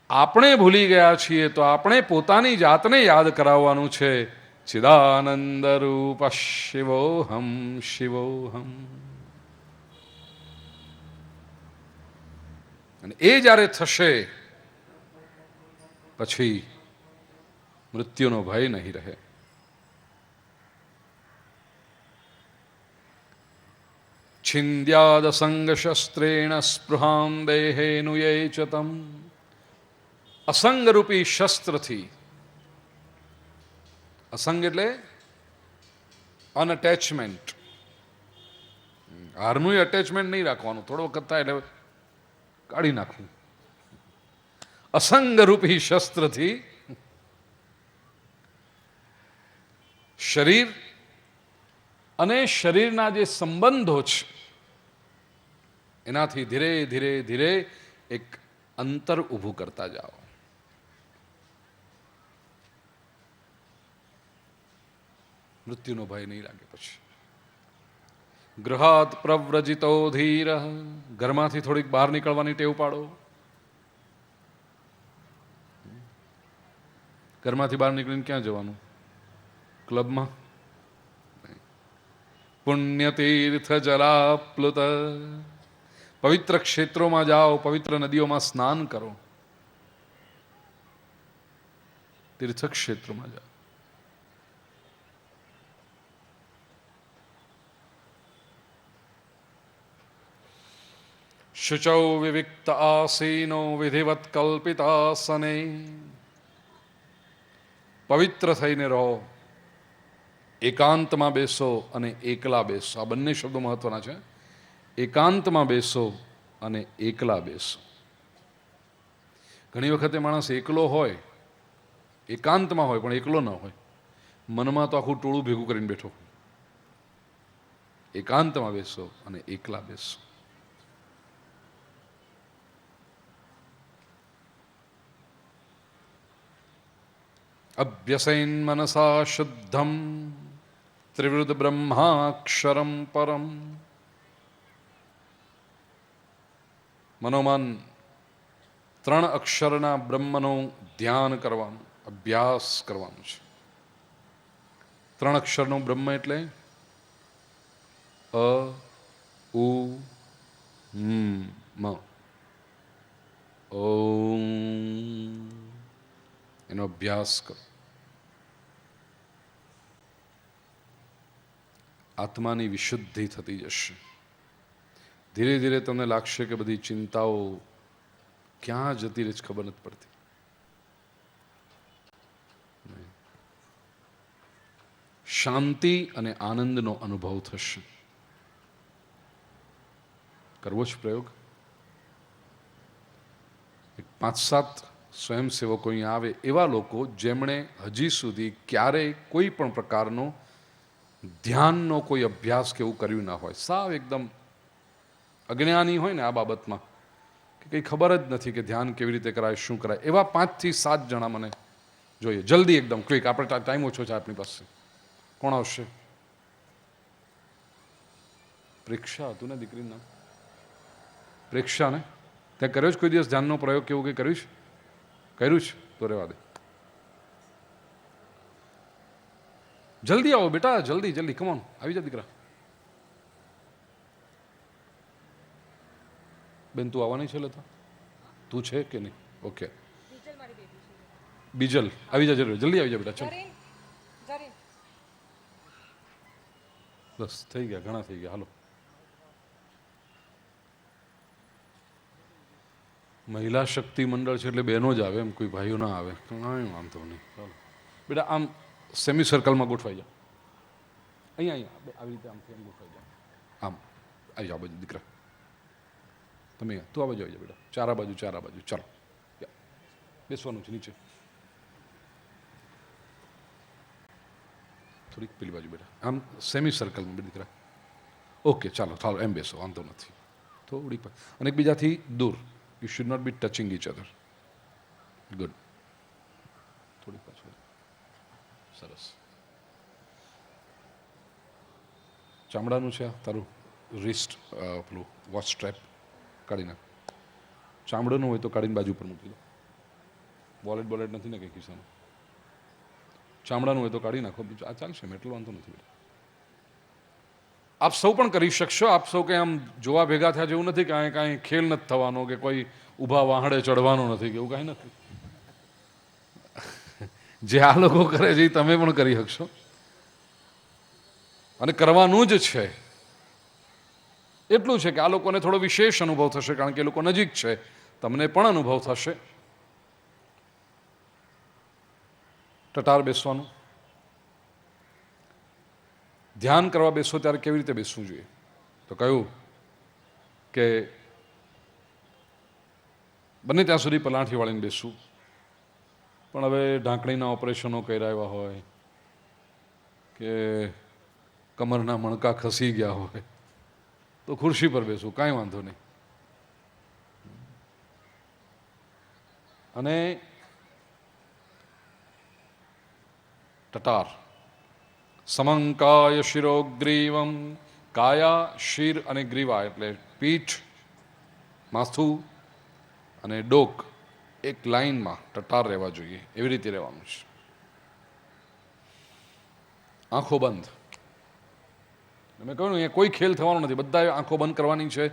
આપણે ભૂલી ગયા છીએ તો આપણે પોતાની જાતને યાદ કરાવવાનું છે. ચિદાનંદ રૂપ શિવોહમ શિવોહમ. અને એ જ્યારે થશે પછી મૃત્યુનો ભય નહીં રહે. છિંદ્યાદ સંગ શસ્ત્રેણ સ્પૃહામ દેહેનુયે ચ તમ. અસંગરૂપી શસ્ત્રથી, અસંગ એટલે અનઅટેચમેન્ટ, હારનું અટેચમેન્ટ નહીં રાખવાનું, થોડો વખત થાય એટલે કાઢી નાખવું. અસંગરૂપી શસ્ત્રથી શરીર અને શરીરના જે સંબંધો છે એનાથી ધીરે ધીરે ધીરે એક અંતર ઊભું કરતા જાઓ. મૃત્યુનો ભય નહીં લાગે. પછી ગૃહાત પ્રવ્રજિતો ધીર, ઘરમાંથી થોડીક બહાર નીકળવાની ટેવ પાડો. ઘરમાંથી બહાર નીકળીને ક્યાં જવાનું? ક્લબમાં? પુણ્યતીર્થ જલાપ્લુત, પવિત્ર ક્ષેત્રોમાં જાઓ, પવિત્ર નદીઓમાં સ્નાન કરો, તીર્થક્ષેત્રોમાં જાઓ. શુચૌ વિવિક્ત આસીનો વિધિવત કલ્પિતાસને, પવિત્ર થઈને રહો. એકાંતમાં બેસો અને એકલા બેસો. આ બંને શબ્દો મહત્વના છે. એકાંતમાં બેસો અને એકલા બેસો. ઘણી વખતે માણસ એકલો હોય, એકાંતમાં હોય પણ એકલો ન હોય, મનમાં તો આખું ટોળું ભેગું કરીને બેઠો. એકાંતમાં બેસો અને એકલા બેસો. અભ્યસૈન મનસા શુદ્ધમ ત્રિવૃદ બ્રહ્માક્ષરમ પરમ. મનોમન 3 અક્ષરના બ્રહ્મનું ધ્યાન કરવાનું, અભ્યાસ કરવાનું છે. 3 અક્ષરનું બ્રહ્મ એટલે અ ઉ મ. ઓમ, એનો અભ્યાસ કરો. આત્માની વિશુદ્ધિ થતી જશે. ધીરે ધીરે તમને લાગશે કે બધી ચિંતાઓ ક્યાં જતી રહે છે ખબર નથી પડતી. શાંતિ અને આનંદનો અનુભવ થશે. કરવો જ પ્રયોગ. 5-7 સ્વયંસેવકો અહીંયા આવે, એવા લોકો જેમણે હજી સુધી ક્યારેય કોઈ પણ પ્રકારનો ધ્યાનનો કોઈ અભ્યાસ કે એવું કર્યું ના હોય, સાવ એકદમ અજ્ઞાની હોય ને આ બાબતમાં, કે કંઈ ખબર જ નથી કે ધ્યાન કેવી રીતે કરાય, શું કરાય, એવા 5 થી 7 જણા મને જોઈએ. જલ્દી એકદમ ક્વિક, આપણે ટાઈમ ઓછો છે આપણી પાસે. કોણ આવશે? પ્રેક્ષા હતું ને દીકરીનું નામ? પ્રેક્ષા ને? ત્યાં કર્યો જ કોઈ દિવસ ધ્યાનનો પ્રયોગ કેવું કંઈ કર્યું છે? કર્યું છે તો રહેવા દે. જલ્દી આવો બેટા, જલ્દી જલ્દી, કમોન, આવી જા દીકરા. બેન તું આવવાની છે? લતા તું છે કે નહીં? ઓકે. બીજલ આવી જા, જરૂર જલ્દી આવી જા બેટા. ચાલ બસ થઈ ગયા, ઘણા થઈ ગયા. હાલો. મહિલા શક્તિ મંડળ છે એટલે બહેનો જ આવે, એમ કોઈ ભાઈઓ ના આવે. કાંઈ વાંધો નહીં. ચાલો બેટા, આમ સેમી સર્કલમાં ગોઠવાઈ જાઓ. અહીંયા આવી રીતે આમથી આમ ગોઠવાઈ જાઓ. આમ આવી જાઓ બાજુ દીકરા. તમે તું આ બાજુ આવી જાઓ બેટા. ચારા બાજુ ચાલો. બેસવાનું છે નીચે. થોડીક પેલી બાજુ બેટા, આમ સેમી સર્કલમાં દીકરા. ઓકે ચાલો ચાલો, એમ બેસો, વાંધો નથી. થોડીક અને એકબીજાથી દૂર. You should not be touching each other. Good. થોડીક પાછળ. સરસ. ચામડાનું છે તારું રિસ્ટ, પેલું વોચ સ્ટ્રેપ કાઢી નાખ. ચામડાનું હોય તો કાઢીને બાજુ પર મૂકી દો. વોલેટ નથી ને કંઈ ખિસ્સામાં? ચામડાનું હોય તો કાઢી નાખો. બીજું આ ચાલશે, એટલો વાંધો નથી. આપ સૌ પણ કરી શકશો. આપ સૌ કંઈ આમ જોવા ભેગા થયા જેવું નથી કે અહીં કાંઈ ખેલ નથી થવાનો કે કોઈ ઊભા વાહડે ચડવાનો નથી કે એવું કાંઈ નથી. જે આ લોકો કરે છે એ તમે પણ કરી શકશો અને કરવાનું જ છે. એટલું છે કે આ લોકોને થોડો વિશેષ અનુભવ થશે કારણ કે એ લોકો નજીક છે. તમને પણ અનુભવ થશે. ટટાર બેસવાનું. ધ્યાન કરવા બેસો ત્યારે કેવી રીતે બેસવું જોઈએ? તો કહ્યું કે બને ત્યાં સુધી પલાઠી વાળીને બેસવું. પણ હવે ઢાંકણીના ઓપરેશનો કર્યા એવા હોય કે કમરના મણકા ખસી ગયા હોય તો ખુરશી પર બેસવું, કાંઈ વાંધો નહીં. અને ટટાર. સમંકાય શિરોગ્રીવમ. કાયા, શિર અને ગ્રીવા એટલે પીઠ, માથું અને ડોક એક લાઈનમાં ટટાર રહેવા જોઈએ. એવી રીતે રહેવાનું છે. આંખો બંધ. મેં કહ્યું અહીંયા કોઈ ખેલ થવાનો નથી. બધાએ આંખો બંધ કરવાની છે.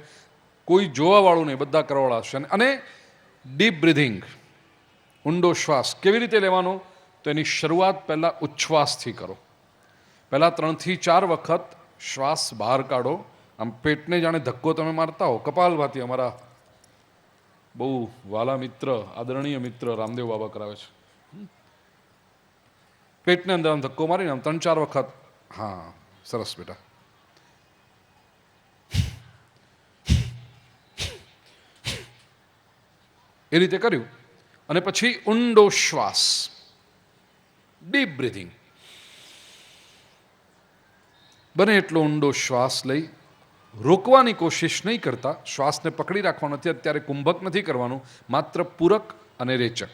કોઈ જોવાવાળું નહીં, બધા કરવાવાળા છે. અને ડીપ બ્રિધિંગ, ઊંડો શ્વાસ કેવી રીતે લેવાનો? તો એની શરૂઆત પહેલાં ઉચ્છ્વાસથી કરો. પહેલાં 3 થી 4 વખત શ્વાસ બહાર કાઢો. આમ પેટને જાણે ધક્કો તમે મારતા હો. કપાલભાતી અમારા બહુ વાલા મિત્ર, આદરણીય મિત્ર રામદેવ બાબા કરાવે છે. પેટને અંદર આમ ધક્કો મારીને આમ 3-4 વખત. હા સરસ બેટા. એ રીતે કર્યું અને પછી ઊંડો શ્વાસ, ડીપ બ્રિધિંગ. બને એટલો ઊંડો શ્વાસ લઈ રોકવાની કોશિશ નહીં કરતા. શ્વાસને પકડી રાખવાનો નથી. અત્યારે કુંભક નથી કરવાનું, માત્ર પૂરક અને રેચક.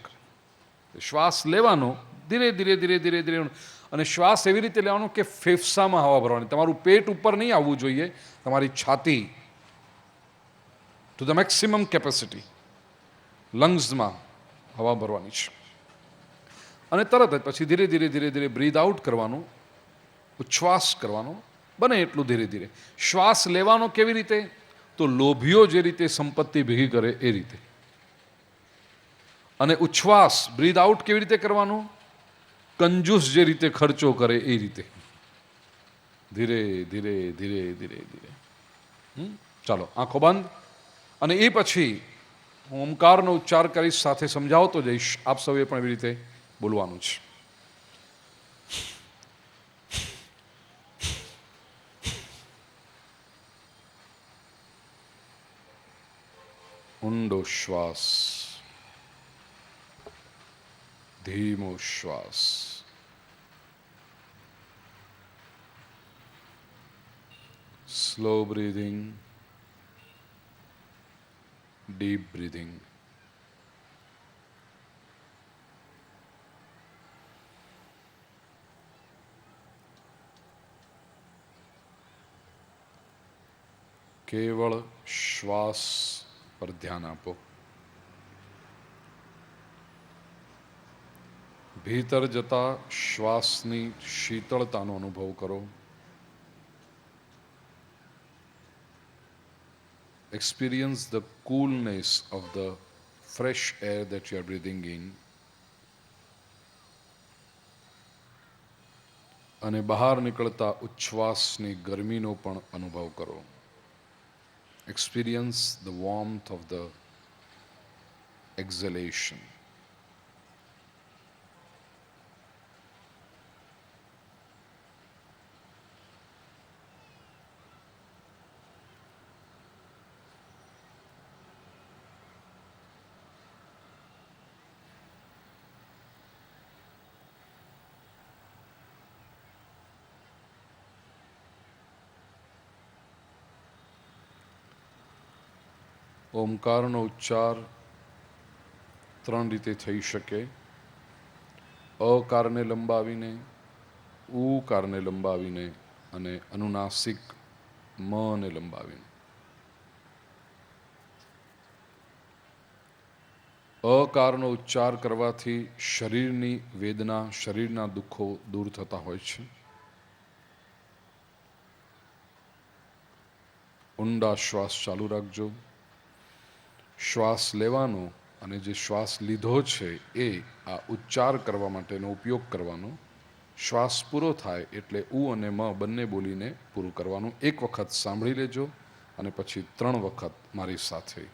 શ્વાસ લેવાનો ધીરે ધીરે ધીરે ધીરે ધીરે. અને શ્વાસ એવી રીતે લેવાનો કે ફેફસામાં હવા ભરવાની. તમારું પેટ ઉપર નહીં આવવું જોઈએ, તમારી છાતી ટુ ધ મેક્સિમમ કેપેસિટી લંગ્સમાં હવા ભરવાની છે. અને તરત જ પછી ધીરે ધીરે ધીરે ધીરે બ્રીથ આઉટ કરવાનું, ઉચ્છ્વાસ કરવાનો. બને એટલું ધીરે ધીરે. શ્વાસ લેવાનો કેવી રીતે? તો લોભીઓ જે રીતે સંપત્તિ ભેગી કરે એ રીતે. અને ઉચ્છ્વાસ બ્રીથ આઉટ કેવી રીતે કરવાનો? કંજૂસ જે રીતે ખર્ચો કરે એ રીતે. ધીરે ધીરે ધીરે ધીરે ધીરે. ચાલો આંખો બંધ. અને એ પછી હું ઓમકારનો ઉચ્ચાર કરીશ, સાથે સમજાવતો જઈશ. આપ સૌએ પણ એવી રીતે બોલવાનું છે. ઊંડો શ્વાસ, ધીમો શ્વાસ. Slow breathing, deep breathing. કેવળ શ્વાસ પર ધ્યાન આપો. ભીતર જતા શ્વાસની શીતળતાનો અનુભવ કરો. Experience the coolness of the fresh air that you are breathing in. અને બહાર નીકળતા ઉચ્છ્વાસની ગરમીનો પણ અનુભવ કરો. Experience the warmth of the exhalation. ઓમકારનો ઉચ્ચાર ત્રણ રીતે થઈ શકે. અકારને લંબાવીને, ઉકારને લંબાવીને અને અનુનાસિક મને લંબાવીને. અકારનો ઉચ્ચાર કરવાથી શરીરની વેદના, શરીરના દુઃખો દૂર થતા હોય છે. ઊંડા શ્વાસ ચાલુ રાખજો. શ્વાસ લેવાનો અને જે શ્વાસ લીધો છે એ આ ઉચ્ચાર કરવા માટેનો ઉપયોગ કરવાનો. શ્વાસ પૂરો થાય એટલે ઉ અને મ બંને બોલીને પૂરું કરવાનું. એક વખત સાંભળી લેજો અને પછી 3 વખત મારી સાથે.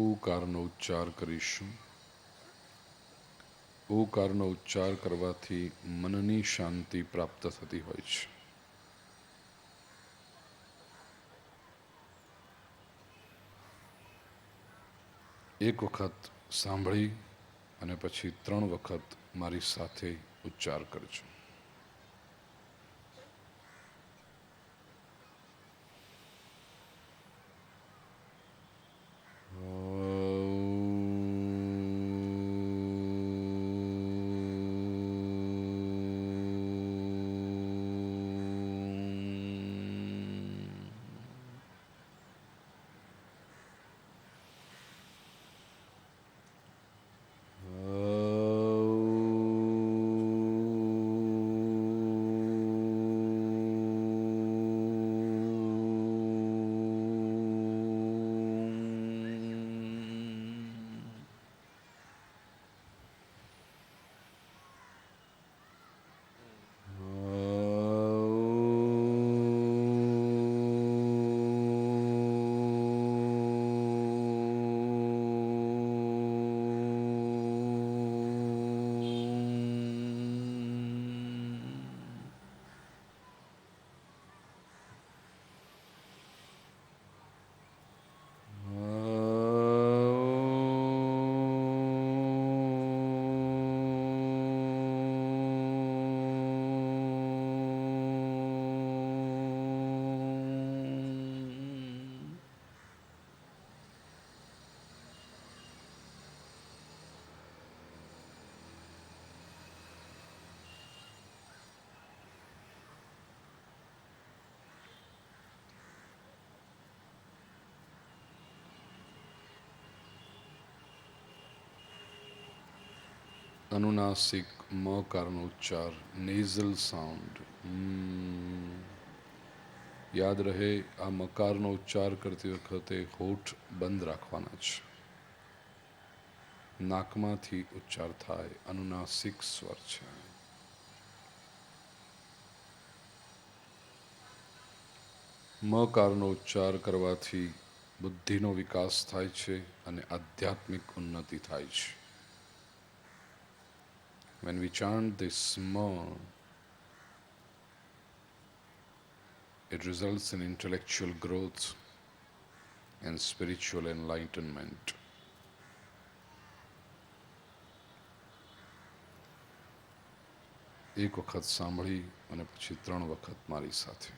ઉકારનો ઉચ્ચાર કરીશું. ઉકારનો ઉચ્ચાર કરવાથી મનની શાંતિ પ્રાપ્ત થતી હોય છે. એક વખત સાંભળી અને પછી 3 વખત મારી સાથે ઉચ્ચાર કરજો. અનુનાસિક મકારનો ઉચ્ચાર, નેઝલ સાઉન્ડ. યાદ રહે, આ મકારનો ઉચ્ચાર કરતી વખતે હોઠ બંધ રાખવાના છે. નાકમાંથી ઉચ્ચાર થાય, અનુનાસિક સ્વર છે. મકારનો ઉચ્ચાર કરવાથી બુદ્ધિનો વિકાસ થાય છે અને આધ્યાત્મિક ઉન્નતિ થાય છે. When we chant this ma, it results in intellectual growth and spiritual enlightenment. એક વખત સાંભળી અને પછી 3 વખત મારી સાથે.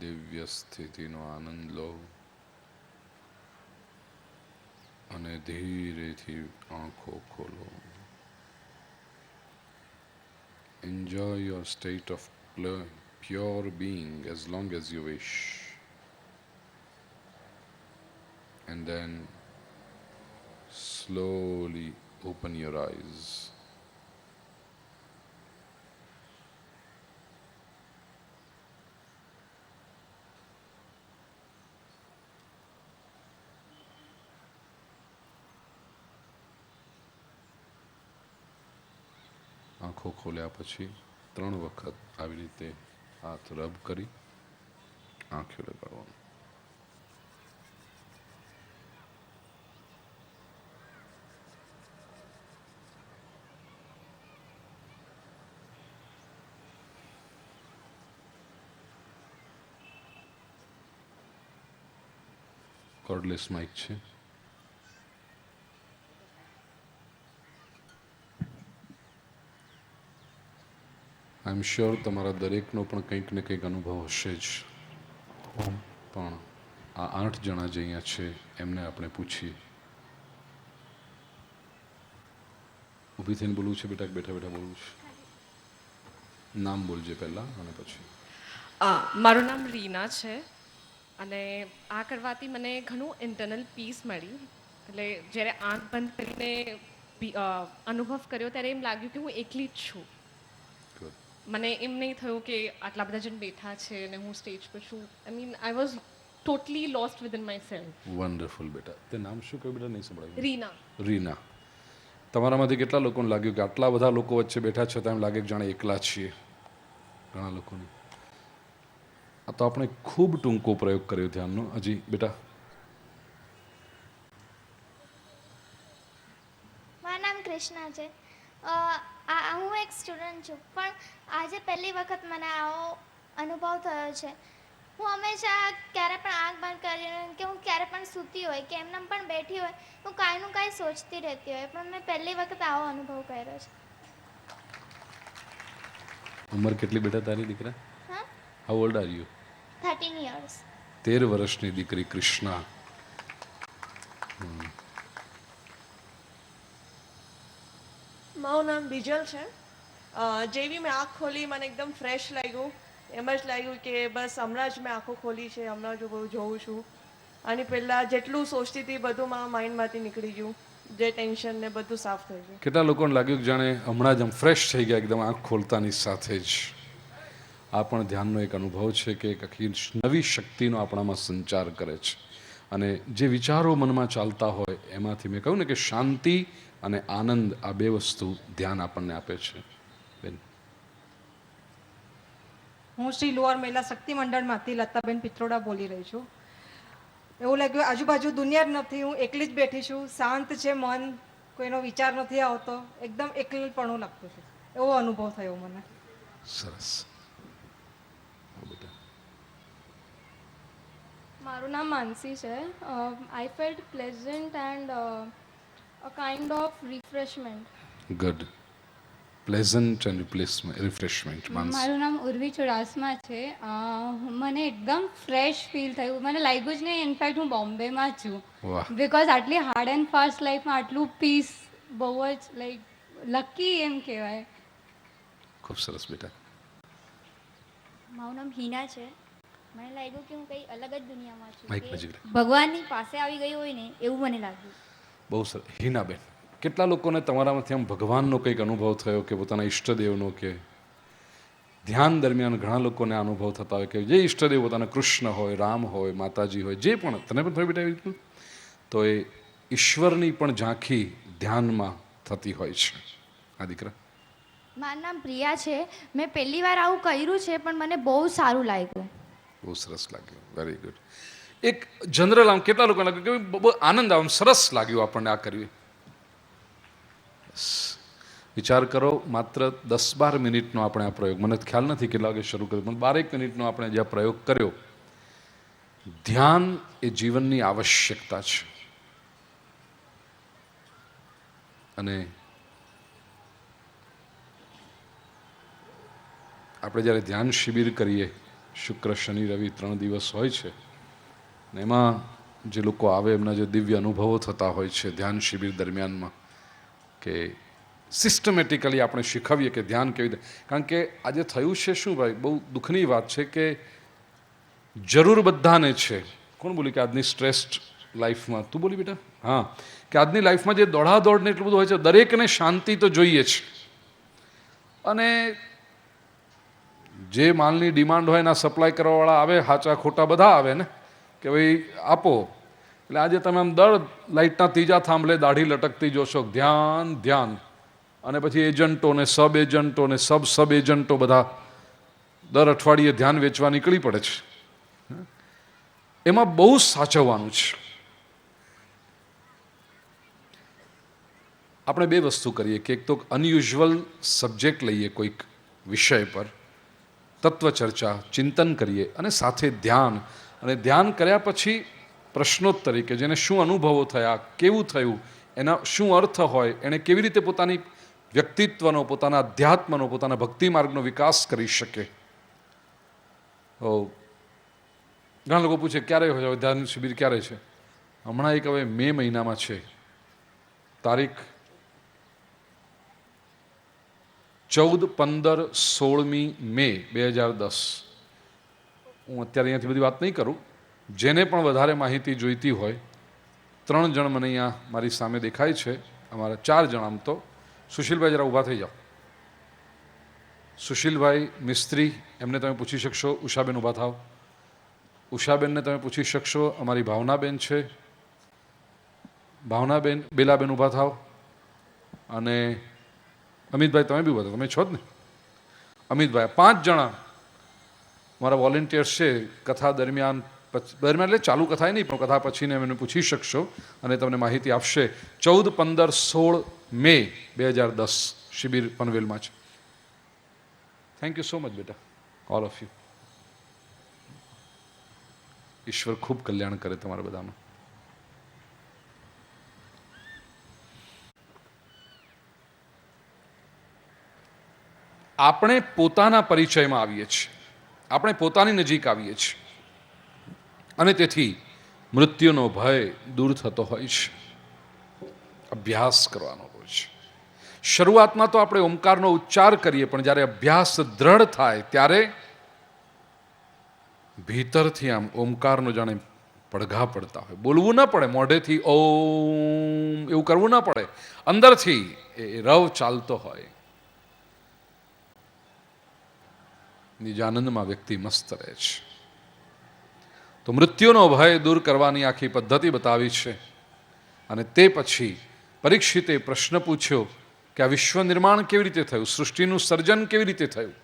દિવ્ય સ્થિતિનો આનંદ લો અને ધીરેથી આંખો ખોલો. Enjoy your state of pure being as long as you wish, and then slowly open your eyes. આંખો ખોલ્યા પછી 3 વખત આવી રીતે હાથ રબ કરી આંખો લગાડવાનું. કોર્ડલેસ માઇક છે. આઈ એમ શ્યોર તમારા દરેકનો પણ કંઈક ને કંઈક અનુભવ હશે જ. પણ આ 8 જણા જે અહીંયા છે એમને આપણે પૂછીએ. ઊભી થઈને બોલવું છે બેટા, બેઠા બેઠા બોલવું છે? નામ બોલજે પહેલાં અને પછી. મારું નામ રીના છે અને આ કરવાથી મને ઘણું ઇન્ટરનલ પીસ મળી. એટલે જ્યારે આંખ બંધ કરીને અનુભવ કર્યો ત્યારે એમ લાગ્યું કે હું એકલી જ છું. મને એમ નહીં થયું કે આટલા બધા જણ બેઠા છે અને હું સ્ટેજ પર છું. I mean I was totally lost within my self. Wonderful બેટા. તે નામ શું કહ્યું બેટા? નહીં સંભળાયું. રીના. રીના, તમારામાંથી કેટલા લોકોને લાગ્યું કે આટલા બધા લોકો વચ્ચે બેઠા છતાં એમ લાગે કે જાણે એકલા છીએ? ઘણા લોકોને. આ તો આપણે ખૂબ ટૂંકો પ્રયોગ કર્યો ધ્યાનનો. હજી બેટા. મારું નામ કૃષ્ણા છે. હું એક સ્ટુડન્ટ છું, પણ આજે પહેલી વખત મને આવો અનુભવ થયો છે. હું હંમેશા ક્યારે પણ આંખ બંધ કરીને કે હું ક્યારે પણ સૂતી હોય કે એમને પણ બેઠી હોય હું કાંઈનું કાંઈ સોચતી રહેતી હોય, પણ મેં પહેલી વખત આવો અનુભવ કર્યો છે. ઉંમર કેટલી બેટા તારી દીકરા? હા, how old are you? 13 years. 13 વર્ષની દીકરી કૃષ્ણા. મારું નામ બિજલ છે. જેવી મેં આંખ ખોલી મને એકદમ ફ્રેશ લાગ્યું. એમ જ લાગ્યું કે બસ હમણાં જ મેં આંખો ખોલી છે, હમણાં જ હું જોઉં છું. આની પહેલાં જેટલું સોચતી હતી બધું મારા માઇન્ડમાંથી નીકળી ગયું, જે ટેન્શન ને બધું સાફ થઈ ગયું. કેટલા લોકોને લાગ્યું કે જાણે હમણાં જ આમ ફ્રેશ થઈ ગયા એકદમ આંખ ખોલતાની સાથે જ? આ પણ ધ્યાનનો એક અનુભવ છે કે એક આખી નવી શક્તિનો આપણામાં સંચાર કરે છે. અને જે વિચારો મનમાં ચાલતા હોય એમાંથી મેં કહ્યું ને કે શાંતિ અને આનંદ, આ બે વસ્તુ ધ્યાન આપણને આપે છે. બેન, હું શ્રી લોઅર મહિલા શક્તિ મંડળમાંથી લતાબેન પિત્રોડા બોલી રહી છું. એવું લાગ્યું આજુબાજુ દુનિયા જ નથી, હું એકલી જ બેઠી છું, શાંત છે મન, કોઈનો વિચાર નથી આવતો, એકદમ એકલપણું લાગતું છે, એવો અનુભવ થયો મને. સરસ. બેટા, મારું નામ માનસી છે. આઈ felt pleasant and a kind of refreshment. Good. Pleasant and refreshment. મારું નામ ઉર્વી ચુડાસમા છે. મને એકદમ ફ્રેશ ફીલ થયું. મને લાગ્યું જ નહીં ઇનફેક્ટ હું બોમ્બેમાં છું. વાહ. બિકોઝ આટલી હાર્ડ એન્ડ ફાસ્ટ લાઈફમાં આટલું પીસ બહુ જ લાઈક લકી એમ કહેવાય. ખૂબ સરસ બેટા. મારું નામ હિના છે. મને લાગ્યું કે હું કંઈ અલગ જ દુનિયામાં છું, માઇક કે નજીક રાખ. ભગવાનની પાસે આવી ગઈ હોય ને એવું મને લાગ્યું. બહુ સરસ. હિનાબેન, કેટલા લોકોને તમારામાંથી આમ ભગવાનનો કંઈક અનુભવ થયો કે પોતાના ઈષ્ટદેવનો? કે ધ્યાન દરમિયાન ઘણા લોકોને અનુભવ થતા હોય કે જે ઈષ્ટદેવ પોતાના કૃષ્ણ હોય, રામ હોય, માતાજી હોય, જે પણ, તને પણ થયું બેટા એવી રીતનું? તો એ ઈશ્વરની પણ ઝાંખી ધ્યાનમાં થતી હોય છે. આ દીકરા? મારું નામ પ્રિયા છે. મેં પહેલી વાર આવું કર્યું છે પણ મને બહુ સારું લાગ્યું. બહુ સરસ લાગ્યું. Very good. એક જનરલ આમ કેટલા લોકોને લાગ્યું કે બહુ આનંદ આવે, સરસ લાગ્યું આપણને આ કર્યું? વિચાર કરો, માત્ર 10-12 મિનિટનો આપણે આ પ્રયોગ, મને ખ્યાલ નથી કેટલા વાગે શરૂ કર્યો, પણ 12 મિનિટનો આપણે જે આ પ્રયોગ કર્યો. ધ્યાન એ જીવનની આવશ્યકતા છે. અને આપણે જ્યારે ધ્યાન શિબિર કરીએ, શુક્ર, શનિ, રવિ 3 દિવસ હોય છે, ને એમાં જે લોકો આવે એમના જે દિવ્ય અનુભવો થતા હોય છે ધ્યાન શિબિર દરમિયાનમાં, કે સિસ્ટમેટિકલી આપણે શીખવીએ કે ધ્યાન કેવી રીતે. કારણ કે આજે થયું છે શું ભાઈ, બહુ દુઃખની વાત છે કે જરૂર બધાને છે. કોણ બોલી કે આજની સ્ટ્રેસ્ડ લાઈફમાં? તું બોલી બેટા? હા, કે આજની લાઈફમાં જે દોડાદોડને એટલું બધું હોય છે, દરેકને શાંતિ તો જોઈએ છે. અને જે માલની ડિમાન્ડ હોય એના સપ્લાય કરવાવાળા આવે, સાચા ખોટા બધા આવે ને, કે ભાઈ આપો. એટલે આજે તમે આમ દર લાઇટના ત્રીજા થાંભલે દાઢી લટકતી જોશો, ધ્યાન ધ્યાન. અને પછી એજન્ટો ને સબ એજન્ટો ને સબ એજન્ટો બધા દર અઠવાડિયે ધ્યાન વેચવા નીકળી પડે છે. એમાં બહુ સાચવવાનું છે. આપણે બે વસ્તુ કરીએ કે એક તો અનયુઝ્યુઅલ સબ્જેક્ટ લઈએ કોઈક વિષય પર, તત્વ ચર્ચા, ચિંતન કરીએ, અને સાથે ધ્યાન. અને ધ્યાન કર્યા પછી પ્રશ્નોત્તરી, કે જેને શું અનુભવો થયા, કેવું થયું, એના શું અર્થ હોય, એણે કેવી રીતે પોતાની વ્યક્તિત્વનો, પોતાના અધ્યાત્મનો, પોતાના ભક્તિ માર્ગનો વિકાસ કરી શકે. ઘણા લોકો પૂછે ક્યારે હોય ધ્યાન શિબિર, ક્યારે છે? હમણાં એક હવે મે મહિનામાં છે, તારીખ 14, 15, 16મી મે 2010. હું અત્યારે અહીંયાથી બધી વાત નહીં કરું. જેને પણ વધારે માહિતી જોઈતી હોય, 3 જણ મને અહીંયા મારી સામે દેખાય છે, અમારા 4 જણ. આમ તો સુશીલભાઈ જરા ઊભા થઈ જાઓ. સુશીલભાઈ મિસ્ત્રી, એમને તમે પૂછી શકશો. ઉષાબેન ઊભા થાવ. ઉષાબેનને તમે પૂછી શકશો. અમારી ભાવનાબેન છે, ભાવનાબેન. બેલાબેન ઊભા થાવ. અને અમિતભાઈ તમે બી ઊભા થાવ, તમે છો જ ને? અમિતભાઈ. 5 જણા મારા વોલેન્ટિયર્સ છે. કથા દરમિયાન એટલે ચાલુ કથા નહીં, પણ કથા પછીને એમને પૂછી શકશો અને તમને માહિતી આપશે. 14, 15, 16 મે 2010 શિબિર પનવેલમાં છે. થેન્ક યુ સો મચ બેટા, ઓલ ઓફ યુ. ઈશ્વર ખૂબ કલ્યાણ કરે તમારા બધાનું. આપણે પોતાના પરિચયમાં આવીએ છીએ, આપણે પોતાની નજીક આવીએ છીએ અને તેથી મૃત્યુનો ભય દૂર થતો હોય છે. અભ્યાસ કરવાનો હોય છે. શરૂઆતમાં તો આપણે ઓમકારનો ઉચ્ચાર કરીએ, પણ જ્યારે અભ્યાસ દ્રઢ થાય ત્યારે ભીતરથી આમ ઓમકારનો જાણે પડઘા પડતા હોય. બોલવું ન પડે, મોઢેથી ઓમ એવું કરવું ન પડે, અંદરથી એ રવ ચાલતો હોય. નિજાનંદમાં વ્યક્તિ મસ્ત રહે છે. તો મૃત્યુનો ભય દૂર કરવાની આખી પદ્ધતિ બતાવી છે. અને તે પછી પરીક્ષિતે પ્રશ્ન પૂછ્યો કે આ વિશ્વ નિર્માણ કેવી રીતે થયું, સૃષ્ટિનું સર્જન કેવી રીતે થયું.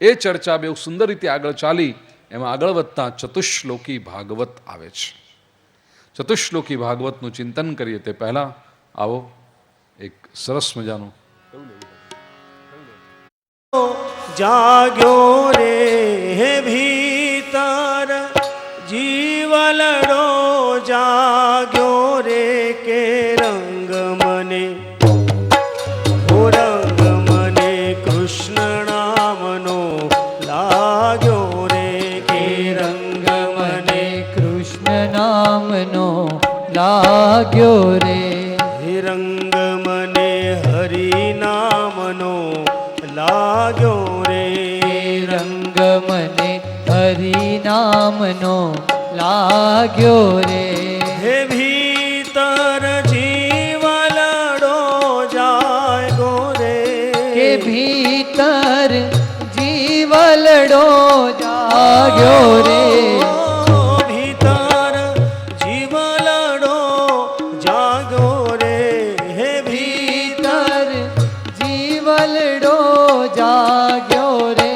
એ ચર્ચા બહુ સુંદર રીતે આગળ ચાલી. એમાં આગળ વધતા ચતુશ્લોકી ભાગવત આવે છે. ચતુશ્લોકી ભાગવતનું ચિંતન કરીએ તે પહેલા આવો એક સરસ મજાનું જાગ્યો રે ભીતર જીવલડો જાગ્યો રે કે રંગ મને રંગ મને કૃષ્ણ નામનો લાગ્યો રે કે રંગ મને કૃષ્ણ નામનો લાગ્યો રે. રંગ મને હરિ નામનો લાગ્યો રે. રંગ મને હરિ નામનો લાગ્યો રે. હે ભીતર જીવલડો જાગ્યો રે કે ભીતર જીવલડો જાગ્યો રે. ભીતર જીવલડો જાગ્યો રે. હે ભીતર જીવલડો જાગ્યો રે.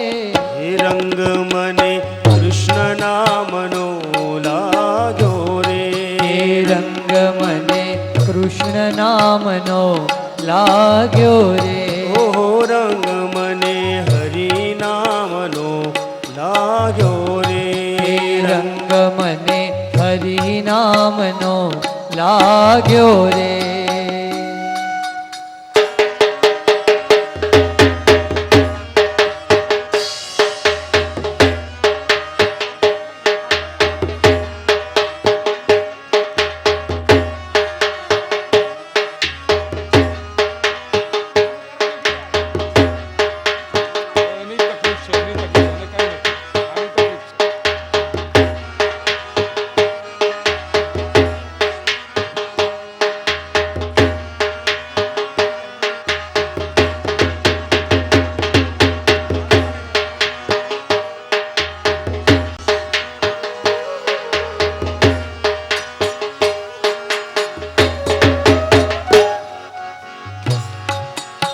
રંગ મને કૃષ્ણ નામનો લાગ્યો રે. રંગ મને કૃષ્ણ નામનો લાગ્યો રે. ઓહો રંગ મને હરિ નામનો લાગ્યો રે. રંગ મને હરિ નામનો લાગ્યો રે.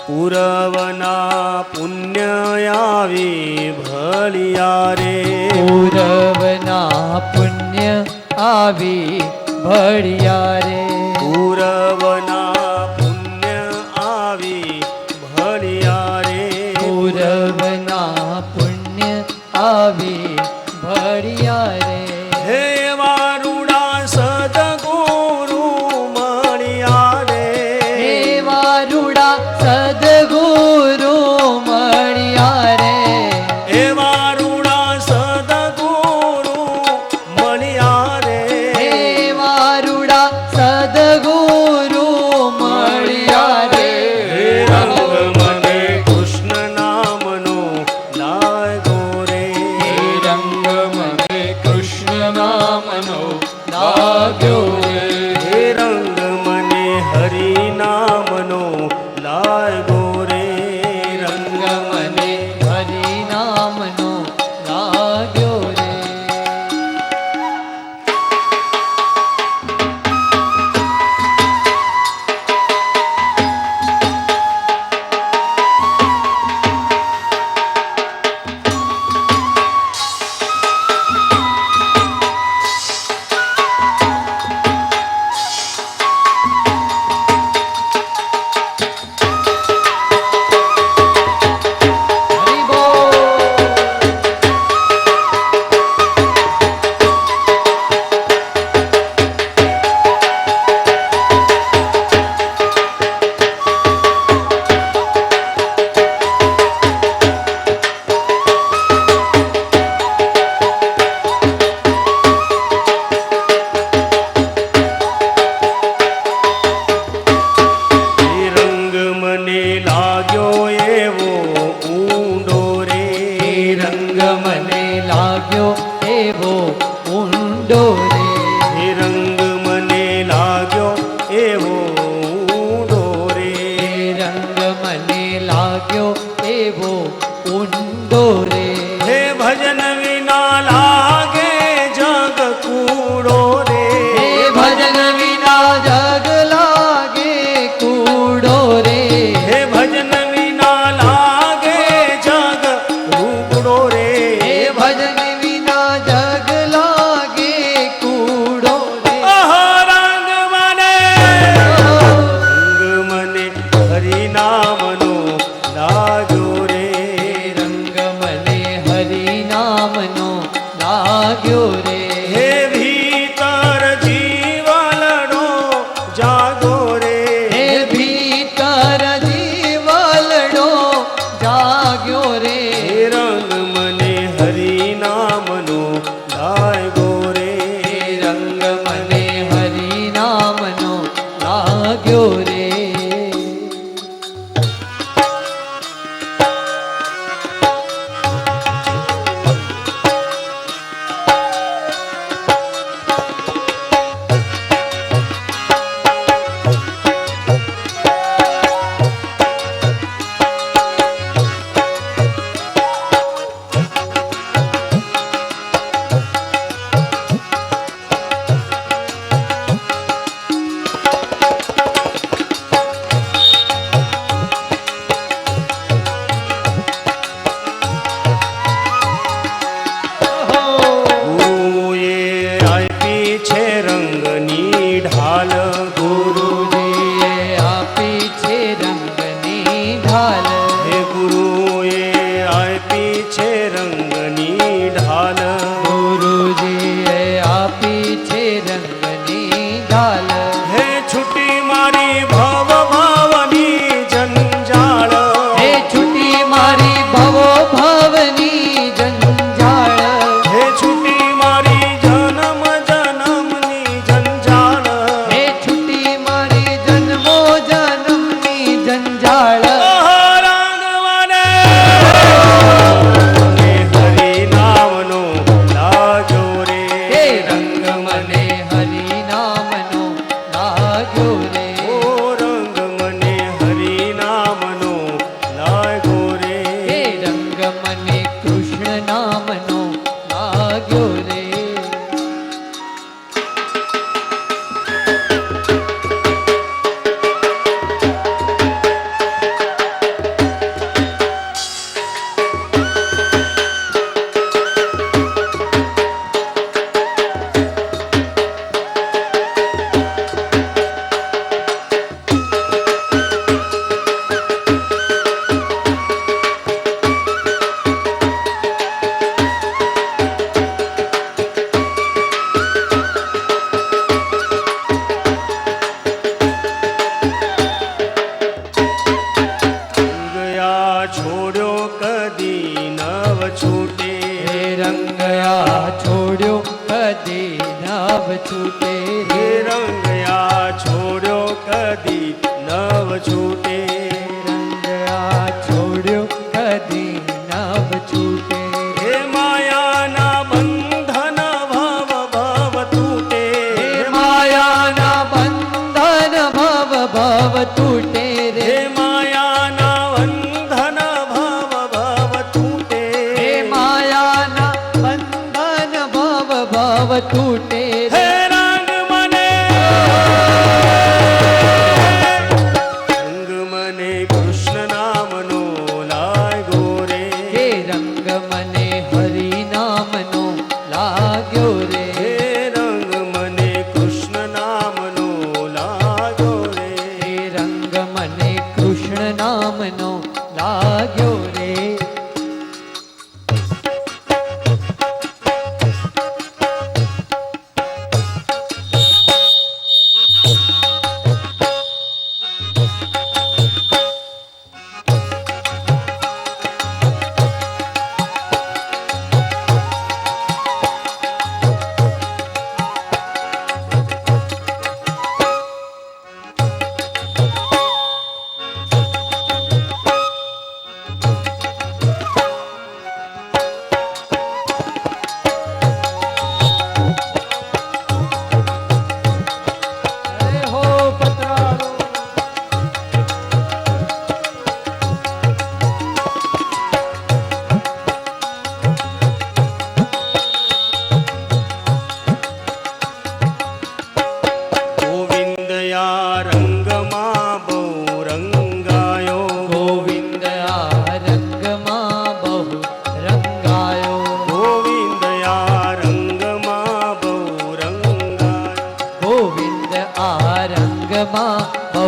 પૂરવના પુણ્ય આવી ભળિયા રે. પૂરવના પુણ્ય આવી ભળિયા રે. પૂરવના પુણ્ય આવી ભળિયા રે. પૂરવના પુણ્ય આવી ભળિયા રે. હે વારુડા સદગુરુ મળ્યા રે. હે વારુડા સદગુરુ મળ્યા રે. હે વારુડા સદગુરુ મળ્યા રે. હે વારુડા સદગુરુ મળ્યા રે. હે રંગ મને કૃષ્ણ નામનો લાગ્યો રે. રંગ મને કૃષ્ણ લાગ્યો એવો ઊંડો રે. હે રંગ મને લાગ્યો એવો ઊંડો રે. રંગ મને લાગ્યો એવો ઊંડો રે. હે ભજન વિના લાગે જગ કૂડો રે. હે ભજન વિના જગ લાગે કૂડો રે. હે ભજન વિના લાગે જગ રૂપડો રે. હે ભજન વિના જગ લાગે કૂડો રે. ઓહો રંગ મને હરિ નામનો લાગ્યો રે. રંગ મને હરિ નામનો લાગ્યો રે. હે ભીતર જીવલડો જાગો રે. હે ભીતર જીવલડો જાગ્યો રે. હે રંગ મને હરિ નામનો લાગ્યો રે. રંગ મને હરિ નામનો લાગ્યો રે. ગુરુએ આપી છે રંગની ઢાલ. ગુરુજીએ આપી છે રંગની ઢાલ. હે ગુરુએ આપી છે રંગની ઢાલ. ગુરુજીએ આપી છે રંગની ઢાલ. હે છૂટી મારી ભવ ભાવની જંજાળ. હે છૂટી મારી ભવો ભાવની જંજાળ. હે છૂટી મારી જન્મ જન્મની જંજાળ. હે છૂટી મારી જન્મો જન્મની જંજાળ. ઓહો રંગ મને હરિ નામનો લાગ્યો રે. હે રંગ મને હરિ નામનો લાગ્યો રે. ઓ રંગ મને હરિ નામનો લાગ્યો રે. હે રંગ મને કૃષ્ણ નામનો લાગ્યો રે. ગયા છોડ્યો કદી નવ છૂટે. હે રંગયા છોડ્યો કદી નવ છૂટે હે રે. રંગયા છોડ્યો કદી નવ છૂટે. રંગયા છોડ્યો કદી નવ છૂટે. હે માયાના બંધન ભવ ભવ તૂટે. હે માયાના બંધન ભવ ભવ તૂટે રે. હે માયાના બંધન ભવ ભવ તૂટે. હે માયાના બંધન ભવ ભવ તૂટે હે રે. રંગ મને કૃષ્ણ નામનો લાગ્યો રે. હે રંગ મને હરિ નામનો લાગ્યો રે. હે રંગ મને કૃષ્ણ નામનો લાગ્યો રે. હે રંગ મને કૃષ્ણ નામનો લાગ્યો રે.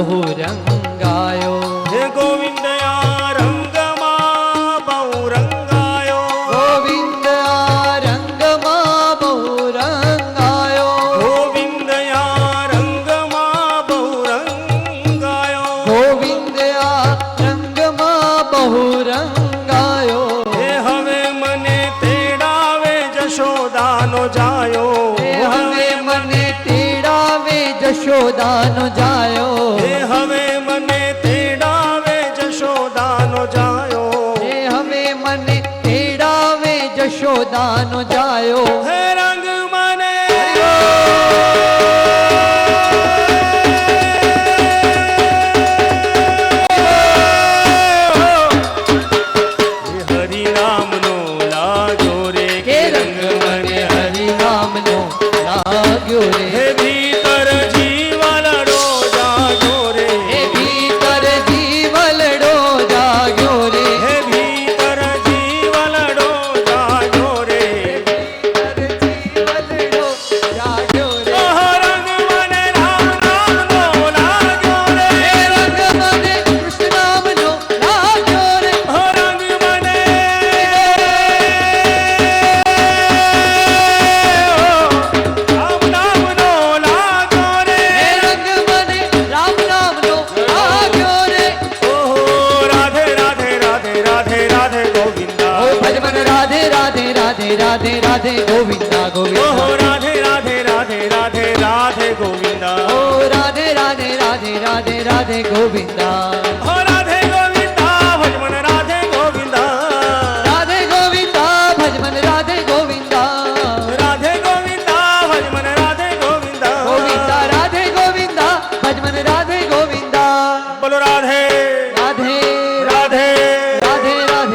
बहुरंगायो હે ગોવિંદ આ રંગમાં બહુ રંગાયો ગોવિંદ આ રંગમાં बहुरंगायो ગોવિંદ આ રંગમાં બહુ રંગાયો ગોવિંદ આ રંગમાં बहुरंगायो હે હવે મને તેડાવે જશોદાનો જાયો હે હવે મને તેડાવે જશોદાનો જાયો હે હવે મને તેડાવે જશોદાનો જાયો હે હવે મને તેડાવે જશોદાનો જાયો હે રંગ મને હરિ નામનો લાગ્યો રે કે રંગ મને હરિ નામનો લાગ્યો રે હે ભીતર જીવલડો જાગ્યો રે હે ભીતર જીવલડો જાગ્યો રે હે ભીતર જીવલડો જાગ્યો રે જીવલડો જાગ્યો રે ઓહ રંગ મને રામ નામનો લાગ્યો રે હે રંગ મને કૃષ્ણ નામનો લાગ્યો રે ઓહ રંગ મને રામ નામનો લાગ્યો રે હે રંગ મને રામ નામનો લાગ્યો રે ઓહો રાધે રાધે રાધે રાધે રાધે ગોવિંદા ઓ ભજમન રાધે રાધે રાધે રાધે રાધે ગોવિંદા ઓહો ગોવિંદા રાધે રાધે રાધે રાધે રાધે ગોવિંદા ઓ રાધે રાધે રાધે રાધે રાધે ગોવિંદા હો રાધે ગોવિંદા ભજમન રાધે ગોવિંદા રાધે ગોવિંદા ભજમન રાધે ગોવિંદા રાધે ગોવિંદા ભજમન રાધે ગોવિંદા ગોવિંદા રાધે ગોવિંદા ભજમન રાધે ગોવિંદા બોલો રાધે રાધે રાધે રાધે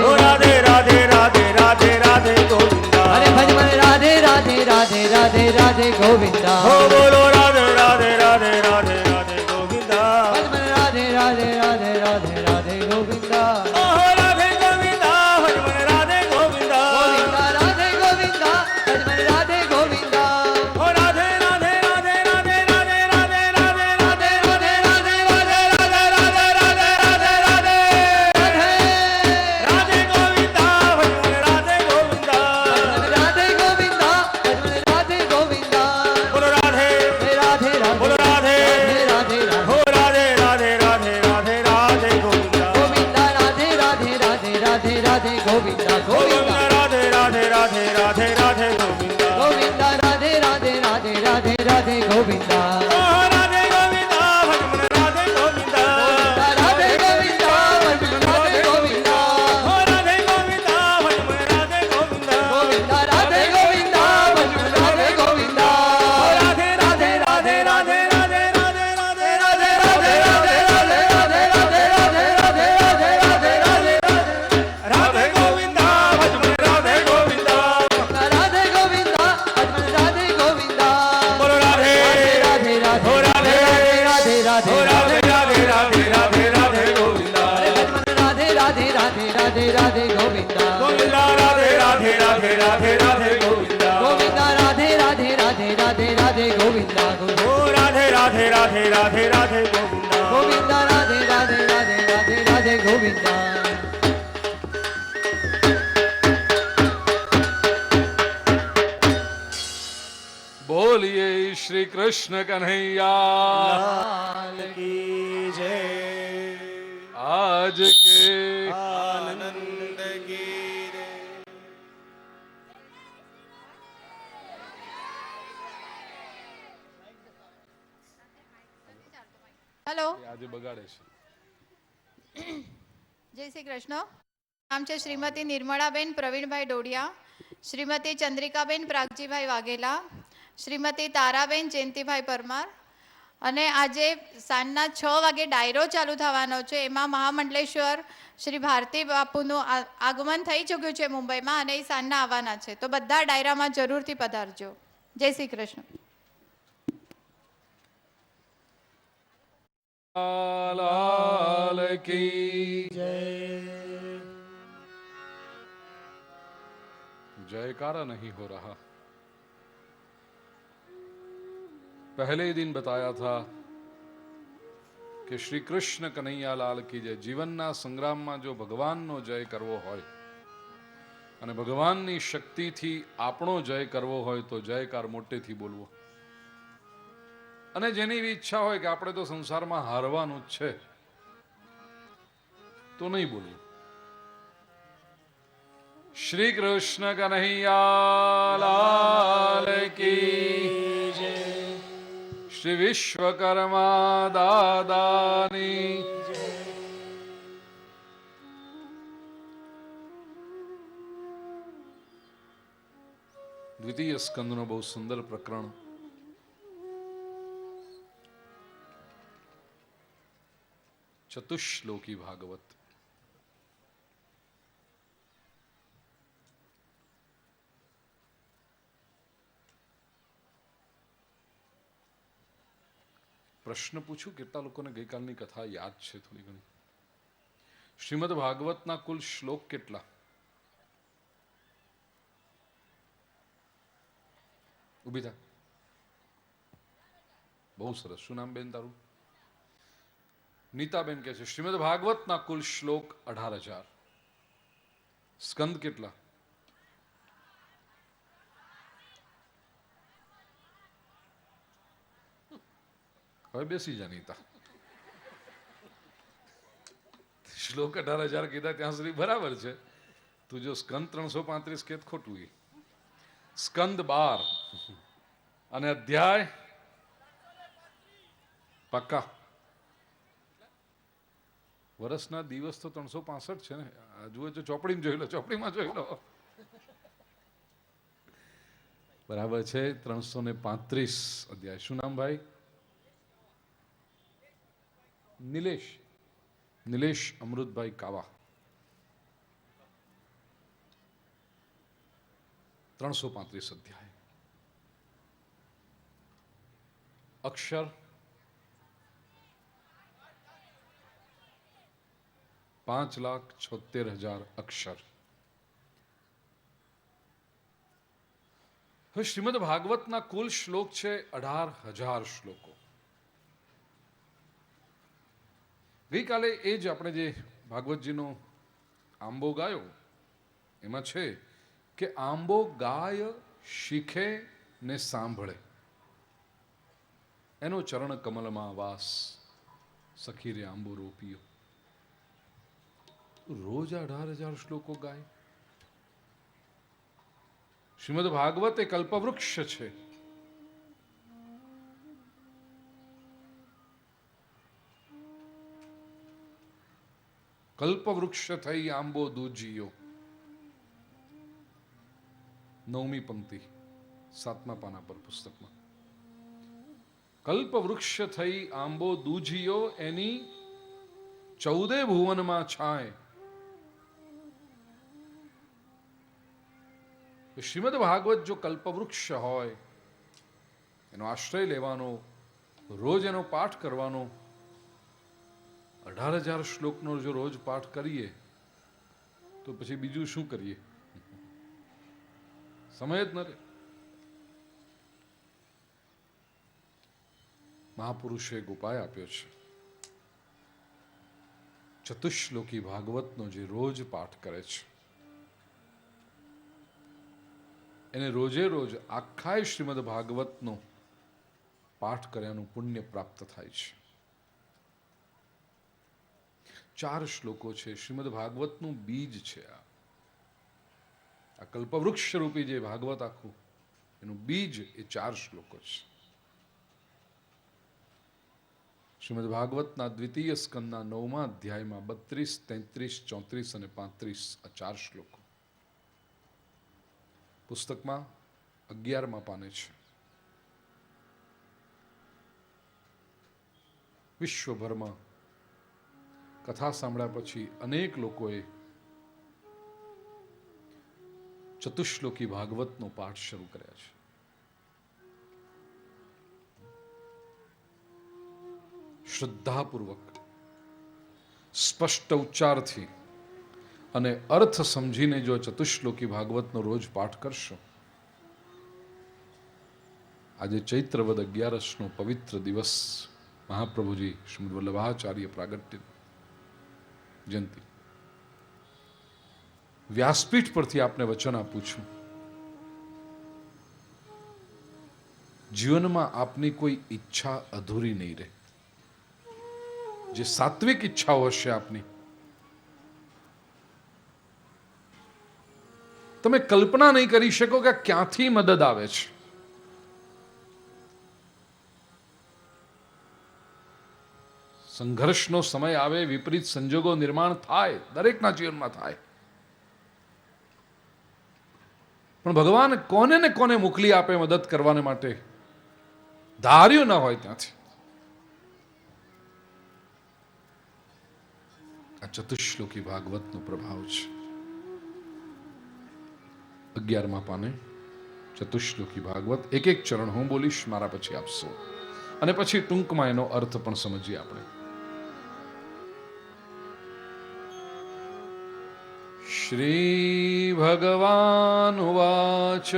ઓ રાધે રાધે રાધે રાધે રાધે રાધે ગોવિંદા અરે ભજમન રાધે રાધે રાધે રાધે રાધે ગોવિંદા હો બોલો રાધે રાધે રાધે રાધે રાધે ગોવિંદા ભજમન રાધે રાધે રાધે રાધે રાધે ગોવિંદા ઓહો રાધે ગોવિંદા ભજમન રાધે ગોવિંદા ગોવિંદા રાધે ગોવિંદા ભજમન રાધે ગોવિંદા હો રાધે રાધે રાધે રાધે રાધે રાધે રાધે રાધે રાધે રાધે રાધે રાધે રાધે રાધે રાધે રાધે ગોવિંદા ભજમન રાધે ગોવિંદા રાધે ગોવિંદા ભજમન રાધે ગોવિંદા બોલો રાધે રાધે રાધે બોલો રાધે રાધે રાધે હો રાધે રાધે રાધે રાધે રાધે ગોવિંદા ગોવિંદા રાધે રાધે રાધે રાધે રાધે ગોવિંદા ગોવિંદા ગોવિંદા રાધે રાધે રાધે રાધે રાધે ગોવિંદા ગોવિંદા રાધે રાધે રાધે રાધે રાધે ગોવિંદા ઓહો રાધે ગોવિંદા ભજમન રાધે ગોવિંદા રાધે ગોવિંદા ભજમન રાધે ગોવિંદા હો રાધે ગોવિંદા ભજમન રાધે ગોવિંદા ગોવિંદા રાધે ગોવિંદા ભજમન રાધે ગોવિંદા હો રાધે રાધે રાધે રાધે રાધે રાધે રાધે રાધે રાધે રાધે રાધે ગોવિંદા ભજમન રાધે ગોવિંદા રાધે ગોવિંદા ભજમન રાધે ગોવિંદા બોલો રાધે રાધે રાધે હો રાધે રાધે રાધે હો રાધે રાધે રાધે રાધે રાધે ગોવિંદા ભજમન રાધે રાધે રાધે રાધે રાધે ગોવિંદા ગોવિંદા રાધે રાધે રાધે રાધે રાધે ગોવિંદા ગોવિંદા રાધે રાધે રાધે રાધે રાધે ગોવિંદા હો રાધે રાધે રાધે રાધે રાધે ગોવિંદા ગોવિંદા રાધે રાધે રાધે રાધે રાધે ગોવિંદા બોલીએ શ્રી કૃષ્ણ કન્હૈયા લાલ કી જય આજ કે આનંદ કી જય હેલો આજે બગાડે છે જય શ્રી કૃષ્ણ નામ છે શ્રીમતી નિર્મળાબેન પ્રવીણભાઈ ડોડિયા શ્રીમતી ચંદ્રિકાબેન પ્રાગજીભાઈ વાઘેલા શ્રીમતી તારાબેન જયંતિભાઈ પરમાર અને આજે સાંજના 6 વાગે ડાયરો ચાલુ થવાનો છે એમાં મહામંડલેશ્વર શ્રી ભારતી બાપુનું આગમન થઈ ચૂક્યું છે મુંબઈમાં અને એ સાંજના આવવાના છે તો બધા ડાયરામાં જરૂરથી પધારજો જય શ્રી કૃષ્ણ लाल की जयकारा नहीं हो रहा। पहले ही दिन बताया था કે શ્રી કૃષ્ણ કનૈયાલાલ કી જય. જીવનના સંગ્રામમાં જો ભગવાનનો જય કરવો હોય અને ભગવાનની શક્તિથી આપણો જય કરવો હોય તો જયકાર મોટેથી બોલવો. અને જેની એવી ઈચ્છા હોય કે આપણે તો સંસારમાં હારવાનું જ છે તો નહીં બોલવું. શ્રી કૃષ્ણ કનૈયાલાલ કી જય. શ્રી વિશ્વકર્મા દાદાની દ્વિતીય સ્કંદનો બહુ સુંદર પ્રકરણ. ચતુશ્લોકી ભાગવત. પ્રશ્ન પૂછું, કેટલા લોકોને ગઈકાલની કથા યાદ છે? થોડી ઘણી. શ્રીમદ ભાગવતના કુલ શ્લોક કેટલા? ઉભી થા. બહુ સરસ. શું નામ બેન તારું? નીતાબેન કહે છે શ્રીમદ ભાગવતના કુલ શ્લોક 18,000. સ્કંદ કેટલા? હવે બેસી જા નીતા. શ્લોક 18,000 કીધા ત્યાં સુધી બરાબર છે. તું જો સ્કંદ 335 કે ખોટું. સ્કંદ 12 અને અધ્યાય પક્કા. વર્ષના દિવસ તો 365 છે ને. જુઓ જો ચોપડીમાં જોઈ લો, ચોપડીમાં જોઈ લો. બરાબર છે. 335 અધ્યાય. શું નામ ભાઈ? નિલેશ અમૃતભાઈ કાવા. 335 અધ્યાય. અક્ષર 5,76,000 અક્ષર. હવે શ્રીમદ ભાગવતના કુલ શ્લોક છે 18,000 શ્લોકો. ગઈકાલે એ જ આપણે જે ભાગવતજીનો આંબો ગાયો એમાં છે કે આંબો ગાય શીખે ને સાંભળે, એનો ચરણ કમલમાં વાસ, સખી રે આંબો રોપિયો. રોજ 18,000 શ્લોકો ગાય. શ્રીમદ ભાગવત એ કલ્પવૃક્ષ છે. કલ્પવૃક્ષ થઈ આંબો દૂજીયો. 9મી પંક્તિ 7મા પાના પર પુસ્તકમાં. કલ્પવૃક્ષ થઈ આંબો દૂજીયો, એની 14 ભુવનમાં છાય. શ્રીમદ ભાગવત જો કલ્પવૃક્ષ હોય, એનો આશ્રય લેવાનો, રોજ એનો પાઠ કરવાનો. 18,000 શ્લોકનો જો રોજ પાઠ કરીએ તો પછી બીજું શું કરીએ? સમય જ ન રહે. મહાપુરુષે એક ઉપાય આપ્યો છે. ચતુશ્લોકી ભાગવતનો જે રોજ પાઠ કરે છે એને રોજે રોજ આખાય શ્રીમદ ભાગવતનો પાઠ કર્યાનું પુણ્ય પ્રાપ્ત થાય છે. 4 શ્લોકો છે. શ્રીમદ ભાગવતનું બીજ છે. આ કલ્પવૃક્ષ રૂપી જે ભાગવત આખું, એનું બીજ એ 4 શ્લોકો છે. શ્રીમદ ભાગવતના દ્વિતીય સ્કંદના 9મા અધ્યાયમાં 32, 33, 34 અને 35 આ 4 શ્લોકો પુસ્તકમાં 11મા પાને છે. વિશ્વભરમાં કથા સાંભળ્યા પછી અનેક લોકોએ ચતુશ્લોકી ભાગવતનો પાઠ શરૂ કર્યા છે. શ્રદ્ધાપૂર્વક, સ્પષ્ટ ઉચ્ચારથી અને અર્થ સમજીને જો ચતુશ્લોકી ભાગવતનો રોજ પાઠ કરશો, આજે ચૈત્રવદ 11નો પવિત્ર દિવસ મહાપ્રભુજી શ્રીમદ વલ્લભાચાર્ય પ્રાગટ્ય જયંતિ. વ્યાસપીઠ પરથી આપને વચન આપું છું, જીવનમાં આપની કોઈ ઈચ્છા અધૂરી નહીં રહે. જે સાત્વિક ઈચ્છાઓ હશે આપની, તમે કલ્પના નહીં કરી શકો કે ક્યાંથી મદદ આવે છે. સંઘર્ષનો સમય આવે, વિપરીત સંજોગો નિર્માણ થાય, દરેકના જીવનમાં થાય, પણ ભગવાન કોને ને કોને મોકલી આપે મદદ કરવાને માટે, ધાર્યું ન હોય ત્યાંથી. આ ચતુશ્લોકી ભાગવતનો પ્રભાવ છે. 11મા પાને ચતુશ્લોકી ભાગવત. એક એક ચરણ હું બોલીશ, મારા પછી આપશો, અને પછી ટૂંકમાં એનો અર્થ પણ સમજીએ આપણે. શ્રી ભગવાન ઉવાચ.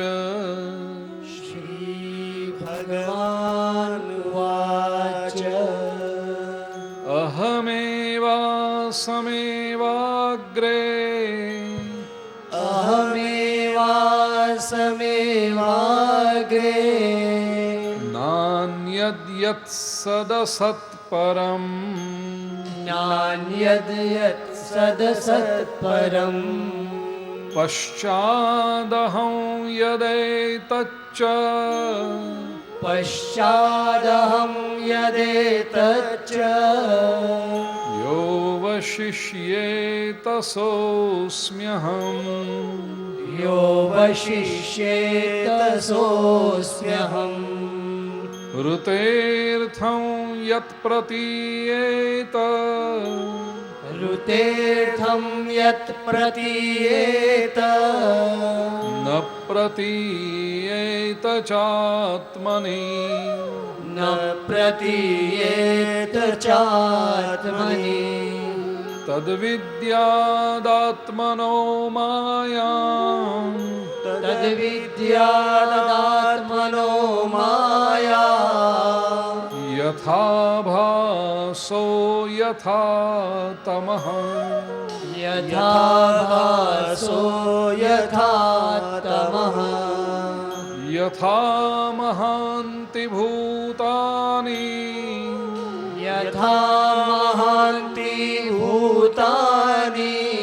શ્રી ભગવાન ઉવાચ. અહમેવાસમેવાગ્રે અહમેવાસમેવાગ્રે નાન્યદ્યત સદસત્પરમ નાન્યદ્યત સદસત્પરમ પશ્ચાદહં યદેતચ્ચ પશ્ચાદહં યદેતચ્ચ યો વશિષ્યેત સોऽસ્મ્યહં યો વશિષ્યેત સોऽસ્મ્યહં ઋતેર્થં યત પ્રતીયેત ઋતેર્થં યત પ્રતીયેત ન પ્રતીયેત ચાત્મનિ ન પ્રતીયેત ચાત્મનિ તદ્વિદ્યાદાત્મનો માયાં તદ્વિદ્યાદાત્મનો માયા યથા ભાસો યથા તમઃ યથા ભાસો યથા તમઃ યથા મહાન્તિ ભૂતાની યથા મહાન્તિ ભૂતાની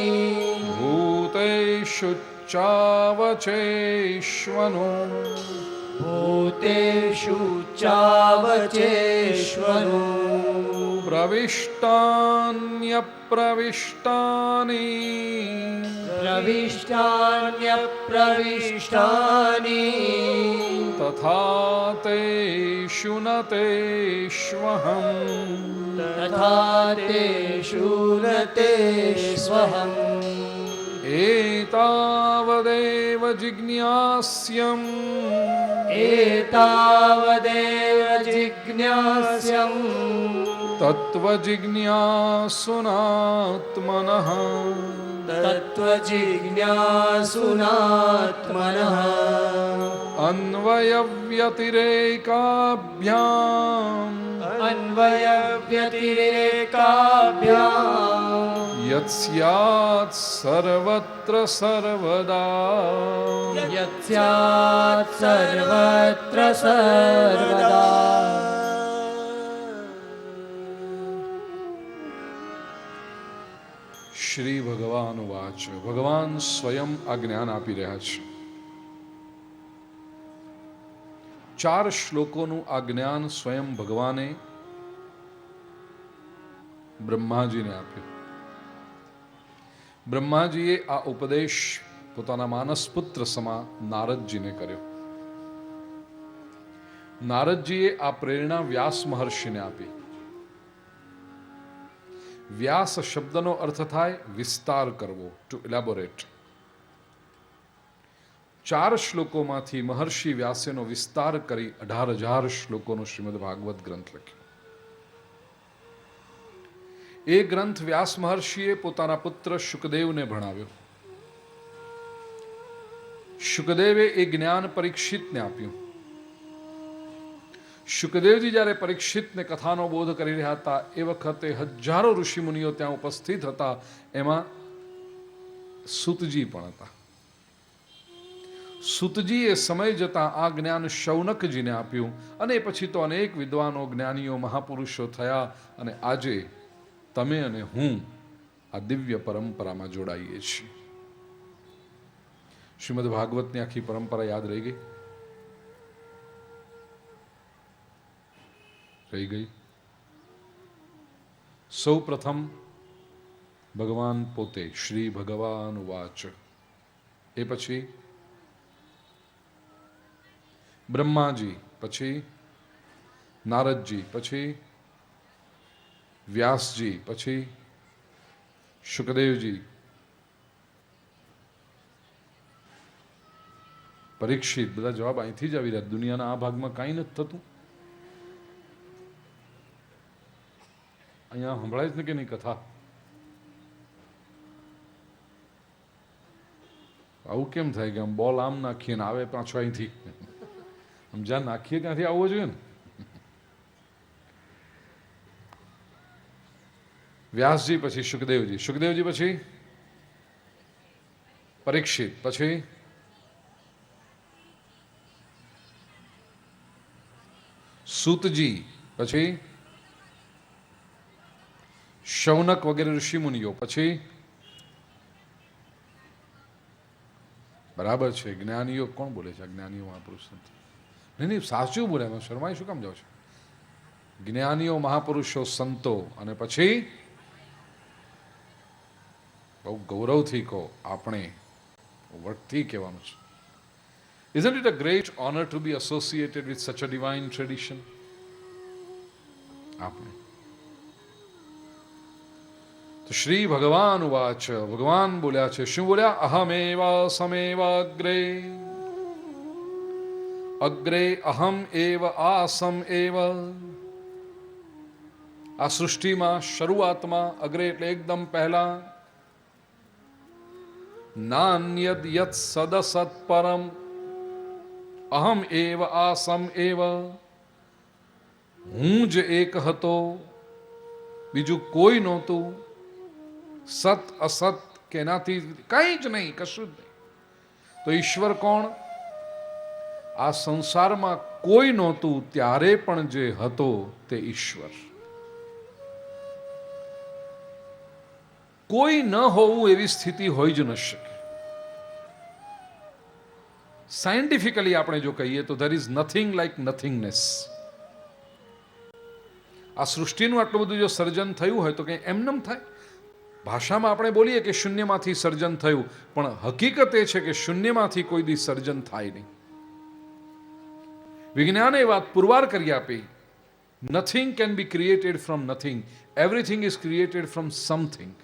ભૂતેષુ ચાવચેષ્વનો ભૂતેષુ ચાવચેષ્વનો પ્રવિષ્ટાન્યપ્રવિષ્ટાની પ્રવિષ્ટાન્યપ્રવિષ્ટાની તથા તેષુ ન તેષ્વહં તથા તેષુ ન તેષ્વહં એતાવદેવ જિજ્ઞાસ્યં એતાવદેવ જિજ્ઞાસ્યં તત્વજિજ્ઞાસુનાત્મનઃ તત્વજિજ્ઞાસુનાત્મનઃ અન્વયવ્યતિરેકાભ્યામ અન્વયવ્યતિરેકાભ્યામ યત સ્યાત્ સર્વત્ર સર્વદા યત સ્યાત્ સર્વત્ર સર્વદા. શ્રી ભગવાન વાચ. ભગવાન સ્વયં આ જ્ઞાન આપી રહ્યા છે. 4 શ્લોકોનું આ જ્ઞાન સ્વયં ભગવાને બ્રહ્માજીને આપ્યું. બ્રહ્માજીએ આ ઉપદેશ પોતાના માનસ પુત્ર સમા નારદજીને કર્યો. નારદજીએ આ પ્રેરણા વ્યાસ મહર્ષિને આપી. વ્યાસ શબ્દનો અર્થ થાય વિસ્તાર કરવો, ટુ ઇલેબોરેટ. 4 શ્લોકોમાંથી મહર્ષિ વ્યાસેનો વિસ્તાર કરી 18,000 શ્લોકોનો શ્રીમદ ભાગવત ગ્રંથ લખ્યો. એ ગ્રંથ વ્યાસ મહર્ષિએ પોતાના પુત્ર શુકદેવને ભણાવ્યો. શુકદેવે એ જ્ઞાન પરીક્ષિતને આપ્યું. શુકદેવજી જ્યારે પરીક્ષિતને કથાનો બોધ કરી રહ્યા હતા એ વખતે હજારો ઋષિમુનિઓ ત્યાં ઉપસ્થિત હતા. એમાં સૂતજી પણ હતા. સૂતજીએ સમય જતાં આ જ્ઞાન શૌનકજીને આપ્યું અને પછી તો અનેક વિદ્વાનો, જ્ઞાનીઓ, મહાપુરુષો થયા અને આજે તમે અને હું આ દિવ્ય પરંપરામાં જોડાઈએ છીએ. શ્રીમદ ભાગવતની આખી પરંપરા યાદ રહી ગઈ? રહી ગઈ. સૌ પ્રથમ ભગવાન પોતે, શ્રી ભગવાન વાચ. એ પછી બ્રહ્માજી, પછી નારદજી, પછી વ્યાસજી, પછી શુકદેવજી, પરીક્ષિત. બધા જવાબ અહીંથી જ આવી રહ્યા. દુનિયાના આ ભાગમાં કાંઈ નથી થતું. અહીંયા સંભળાય જ ને કે નહીં કથા? આવું કેમ થાય કે આમ બોલ આમ નાખીએ ને આવે પાછો અહીંથી? આમ જ્યાં નાખીએ ત્યાંથી આવવો જોઈએ ને. વ્યાસજી, પછી શુકદેવજી, શુકદેવજી પછી પરીક્ષિત, પછી સૂતજી, પછી શૌનક વગેરે ઋષિમુનિઓ, પછી બરાબર છે જ્ઞાનીઓ. કોણ બોલે છે? જ્ઞાનીઓ મહાપુરુષ નથી. નહીં, સાચું બોલે. એમાં શરમાઈ શું કામ જાઓ છો? જ્ઞાનીઓ, મહાપુરુષો, સંતો, અને પછી બહુ ગૌરવથી કહો, આપણે વટથી કહેવાનું છે. Isn't it a great honor to be associated with such a divine tradition? આપણે તો શ્રી ભગવાન વાચ, ભગવાન બોલ્યા છે. શું બોલ્યા? અહમેવા સમેવાગ્રે, અગ્રે અહમ એવ આસમ એવ. આ સૃષ્ટિમાં શરૂઆતમાં, અગ્રે એટલે એકદમ પહેલા, નાન્યદ યત સદસત પરમ, અહમ એવ આસમ એવ. હું જ એક હતો, બીજું કોઈ નહોતું. સત અસત કે એનાથી કંઈ જ નહીં, કશું જ નહીં. તો ઈશ્વર કોણ? આ સંસારમાં કોઈ નહોતું ત્યારે પણ જે હતો તે ઈશ્વર. કોઈ ન હોવું એવી સ્થિતિ હોઈ જ ન શકે. સાયન્ટિફિકલી આપણે જો કહીએ તો there is nothing like nothingness. આ સૃષ્ટિનું આટલું બધું જો સર્જન થયું હોય તો કંઈ એમનેમ થાય? ભાષામાં આપણે બોલીએ કે શૂન્યમાંથી સર્જન થયું, પણ હકીકત એ છે કે શૂન્યમાંથી કોઈ દી સર્જન થાય નહીં. વિજ્ઞાને એ વાત પુરવાર કરી આપી. Nothing can be created from nothing. Everything is created from something.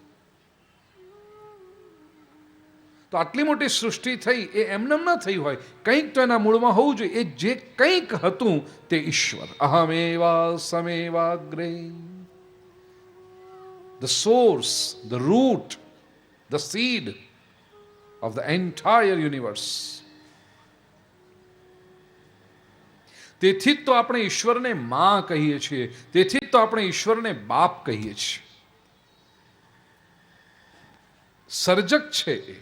તો આટલી મોટી સૃષ્ટિ થઈ એ એમનેમ ન થઈ હોય, કંઈક તો એના મૂળમાં હોવું જોઈએ. એ જે કંઈક હતું તે ઈશ્વર. અહમેવા સમેવાગ્રે. The source, the root, the seed of the entire universe. તેથી જ તો આપણે ઈશ્વરને માં કહીએ છીએ. તેથી જ તો આપણે ઈશ્વરને બાપ કહીએ છીએ. સર્જક છે એ.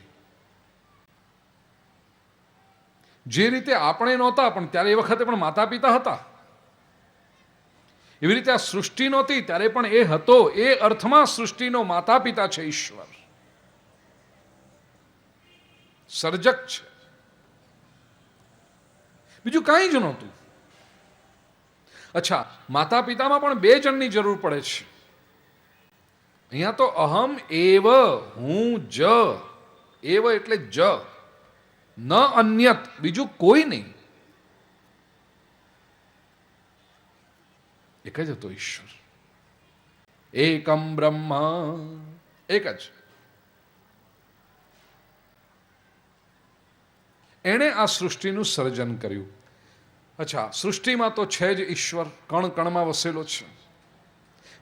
જે રીતે આપણે નહોતા પણ ત્યારે એ વખતે પણ માતા પિતા હતા, એવી રીતે આ સૃષ્ટિ નહોતી ત્યારે પણ એ હતો. એ અર્થમાં સૃષ્ટિનો માતા પિતા છે ઈશ્વર. સર્જક છે, બીજું કાંઈ જ નહોતું. અચ્છા, માતા પિતામાં પણ બે જણની જરૂર પડે છે. અહીંયા તો અહમ એવ, હું જ. એવ એટલે જ, ન અન્યત, બીજું કોઈ નહીં. એક જ હતો ઈશ્વર. એકમ બ્રહ્મ, એક જ. એણે આ સૃષ્ટિનું સર્જન કર્યું. અચ્છા, સૃષ્ટિમાં તો છે જ ઈશ્વર, કણ કણમાં વસેલો છે.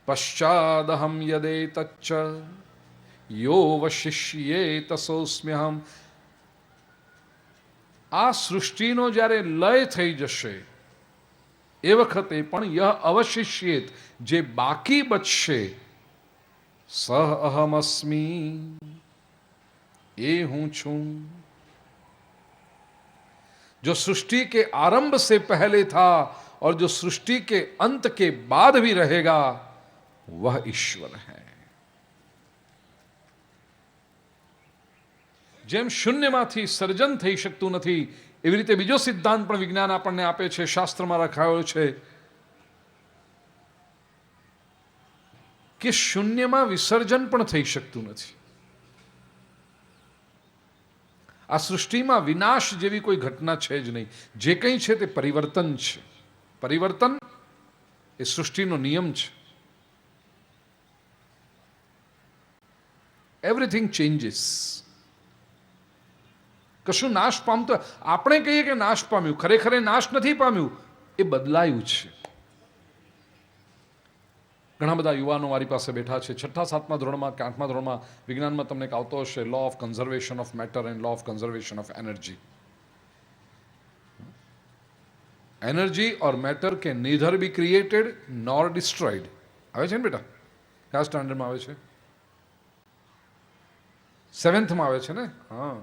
પશ્ચાદહમ યદેતચ્ચ યો વશિષ્યેત સોસ્મ્યહમ. આ સૃષ્ટિનો જ્યારે લય થઈ જશે એ વખતે પણ યહ અવશિષ્યેત, જે બાકી બચશે, સહ અહમસ્મી, એ હું છું. जो सृष्टि के आरंभ से पहले था और जो सृष्टि के अंत के बाद भी रहेगा, वह ईश्वर है. જેમ શૂન્યમાંથી સર્જન થઈ શકતું નથી, એવી રીતે બીજો સિદ્ધાંત પણ વિજ્ઞાન આપણને આપે છે, શાસ્ત્રમાં લખાયો છે કે શૂન્યમાં વિસર્જન પણ થઈ શકતું નથી. આ સૃષ્ટિમાં વિનાશ જેવી કોઈ ઘટના છે જ નહીં. જે કંઈ છે તે પરિવર્તન છે. પરિવર્તન એ સૃષ્ટિનો નિયમ છે. Everything changes. કશું નાશ પામતો, આપણે કહીએ કે નાશ પામ્યું, ખરેખર નાશ નથી પામ્યું, એ બદલાયું છે. ઘણા બધા યુવાનો મારી પાસે બેઠા છે, 6ઠા 7મા ધોરણમાં કે 8મા ધોરણમાં વિજ્ઞાનમાં તમને આવતો હશે law of conservation of matter and law of conservation of energy. Energy or matter can neither be created nor destroyed. આવે છે ને બેટા? કયા સ્ટાન્ડર્ડમાં આવે છે? 7થમાં આવે છે ને? હા,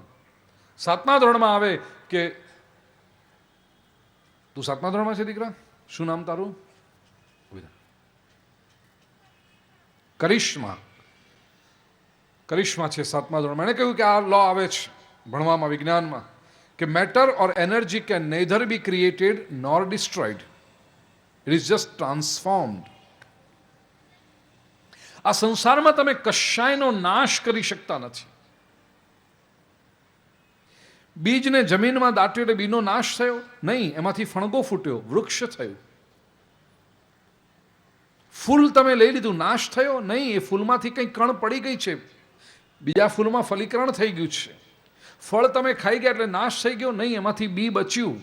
7મા ધોરણમાં આવે કે તું 7મા ધોરણમાં છે દીકરા? શું નામ તારું? કરિશ્મા. કરિશ્મા છે 7મા ધોરણમાં. એણે કહ્યું કે આ લો આવે છે ભણવામાં, વિજ્ઞાનમાં, કે matter or energy can neither be created nor destroyed, it is just transformed. આ સંસારમાં તમે કશાયનો નાશ કરી શકતા નથી. બીજને જમીનમાં દાટ્યો એટલે બીજનો નાશ થયો નહીં, એમાંથી ફણગો ફૂટ્યો, વૃક્ષ થયું. ફૂલ તમે લઈ લીધું, નાશ થયો નહીં, એ ફૂલમાંથી કંઈ કણ પડી ગઈ છે, બીજા ફૂલમાં ફલીકરણ થઈ ગયું છે. ફળ તમે ખાઈ ગયા એટલે નાશ થઈ ગયો નહીં, એમાંથી બી બચ્યું,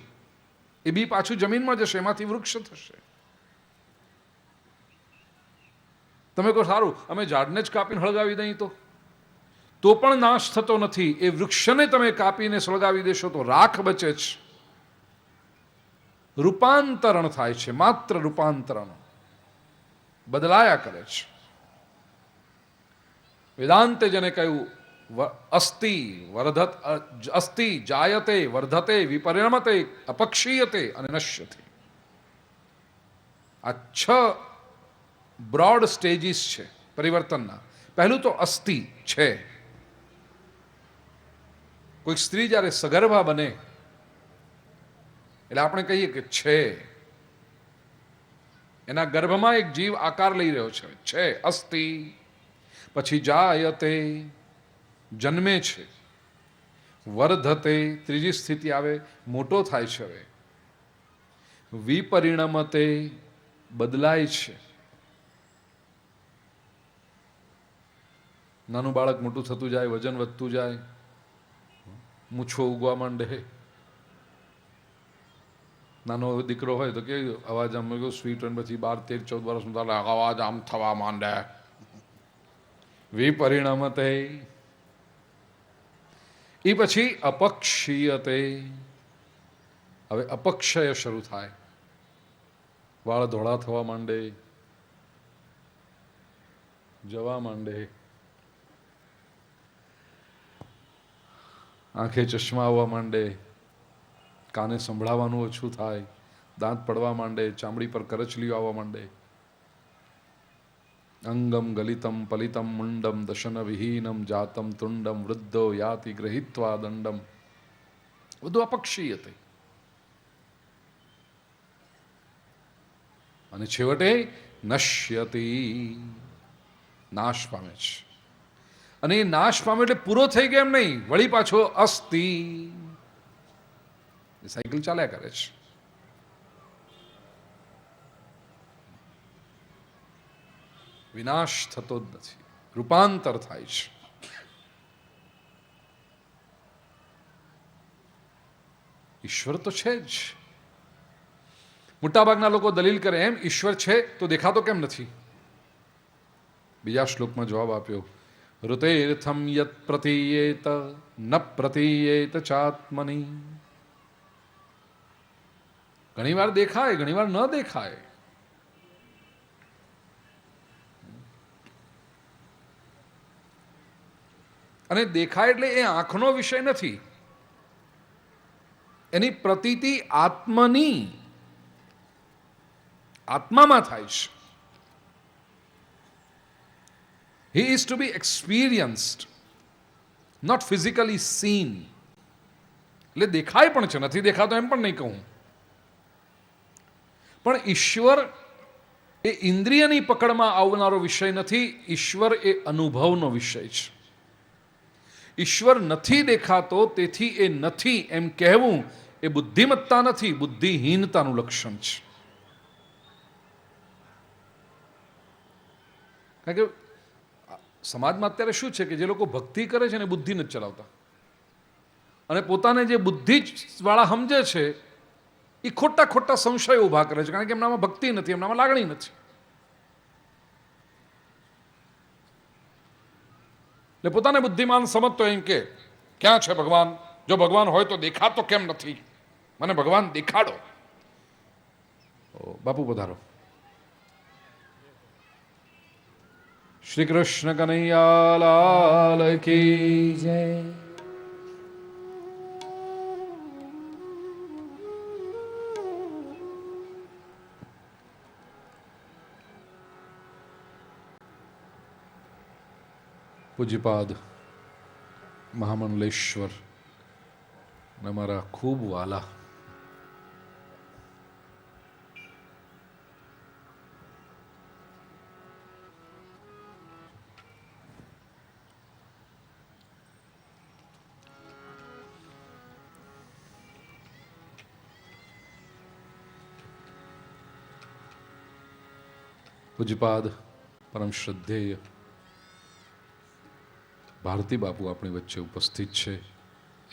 એ બી પાછું જમીનમાં જશે, એમાંથી વૃક્ષ થશે. તમે કહો સારું અમે ઝાડને જ કાપીને સળગાવી દઈએ તો પણ નાશ થતો નથી. એ વૃક્ષને તમે કાપીને સળગાવી દેશો તો રાખ બચે છે. રૂપાંતરણ થાય છે, માત્ર રૂપાંતરણ, બદલાયા કરે છે. વેદાંતે જેને કહ્યું અસ્તિ વર્ધત, અસ્તિ જાયતે વર્ધતે વિપરિણમતે અપક્ષીયતે અને નશ્યતે. આ 6 બ્રોડ સ્ટેજીસ છે પરિવર્તનના. પહેલું તો અસ્તિ છે. કોઈ સ્ત્રી જ્યારે સગર્ભા બને એટલે આપણે કહીએ કે છે, એના ગર્ભમાં એક જીવ આકાર લઈ રહ્યો છે, અસ્તિ. પછી જાયતે, જન્મે છે. વર્ધતે, ત્રીજી સ્થિતિ આવે, મોટો થાય છે. હવે વિપરિણમતે, બદલાય છે. નાનું બાળક મોટું થતું જાય, વજન વધતું જાય, મૂછો ઉગવા માંડે. નાનો દીકરો હોય તો કે અવાજ આમ સ્વીટ હોય, પછી 12, 13, 14 વર્ષ અવાજ આમ થવા માંડે. વિપરિણમતે. એ પછી અપક્ષીયતે. હવે અપક્ષય શરૂ થાય, વાળ ધોળા થવા માંડે, જવા માંડે, આંખે ચશ્મા આવવા માંડે, કાને સંભળાવાનું ઓછું થાય, દાંત પડવા માંડે, ચામડી પર કરચલીઓ આવવા માંડે. અંગમ ગલિતમ પલિતમ મુંડમ દશન વિહીનમ જાતમ તુંડમ વૃદ્ધો યાતિ ગૃહીત્વા દંડમ. બધું અપક્ષીયતે. અને છેવટે નશ્યતિ, નાશ પામે છે. અને એ નાશ પામે એટલે પૂરો થઈ ગયો એમ નહીં, વળી પાછો અસ્તિ. સાયકલ ચાલ્યા કરે છે. વિનાશ થતો જ નથી, રૂપાંતર થાય છે. ઈશ્વર તો છે જ. મોટાભાગના લોકો દલીલ કરે એમ ઈશ્વર છે તો દેખાતો કેમ નથી? બીજા શ્લોકમાં જવાબ આપ્યો, ઋતેર્થમ યત પ્રતીયેત ન પ્રતીયેત ચાત્મની. ઘણીવાર દેખાય, ઘણીવાર ન દેખાય. અને દેખાય એટલે એ આંખનો વિષય નથી, એની પ્રતીતિ આત્મામાં થાય છે. He is to be experienced, not physically seen. એટલે દેખાય પણ છે, નથી દેખાતો એમ પણ નહીં કહું. પણ ઈશ્વર એ ઇન્દ્રિયની પકડમાં આવનારો વિષય નથી, ઈશ્વર એ અનુભવનો વિષય છે. ઈશ્વર નથી દેખાતો, તેથી એ નથી એમ કહેવું એ બુદ્ધિમત્તા નથી, બુદ્ધિહીનતાનું લક્ષણ છે. કારણ કે સમાજમાં અત્યારે શું છે કે જે લોકો ભક્તિ કરે છે ને બુદ્ધિ નથી ચલાવતા, અને પોતાને જે બુદ્ધિ વાળા સમજે છે એ ખોટા ખોટા સંશયો ઊભા કરે છે, કારણ કે એમનામાં ભક્તિ નથી, એમનામાં લાગણી નથી. એટલે પોતાને બુદ્ધિમાન સમજતો એમ કે ક્યાં છે ભગવાન? જો ભગવાન હોય તો દેખાતો કેમ નથી? મને ભગવાન દેખાડો. બાપુ પધારો. શ્રી કૃષ્ણ કનૈયા લાલ કી જય. પૂજ્યપાદ મહામંડલેશ્વર અને મારા ખૂબ વાલા પૂજ્યપાદ પરમ શ્રદ્ધેય ભારતી બાપુ આપણી વચ્ચે ઉપસ્થિત છે.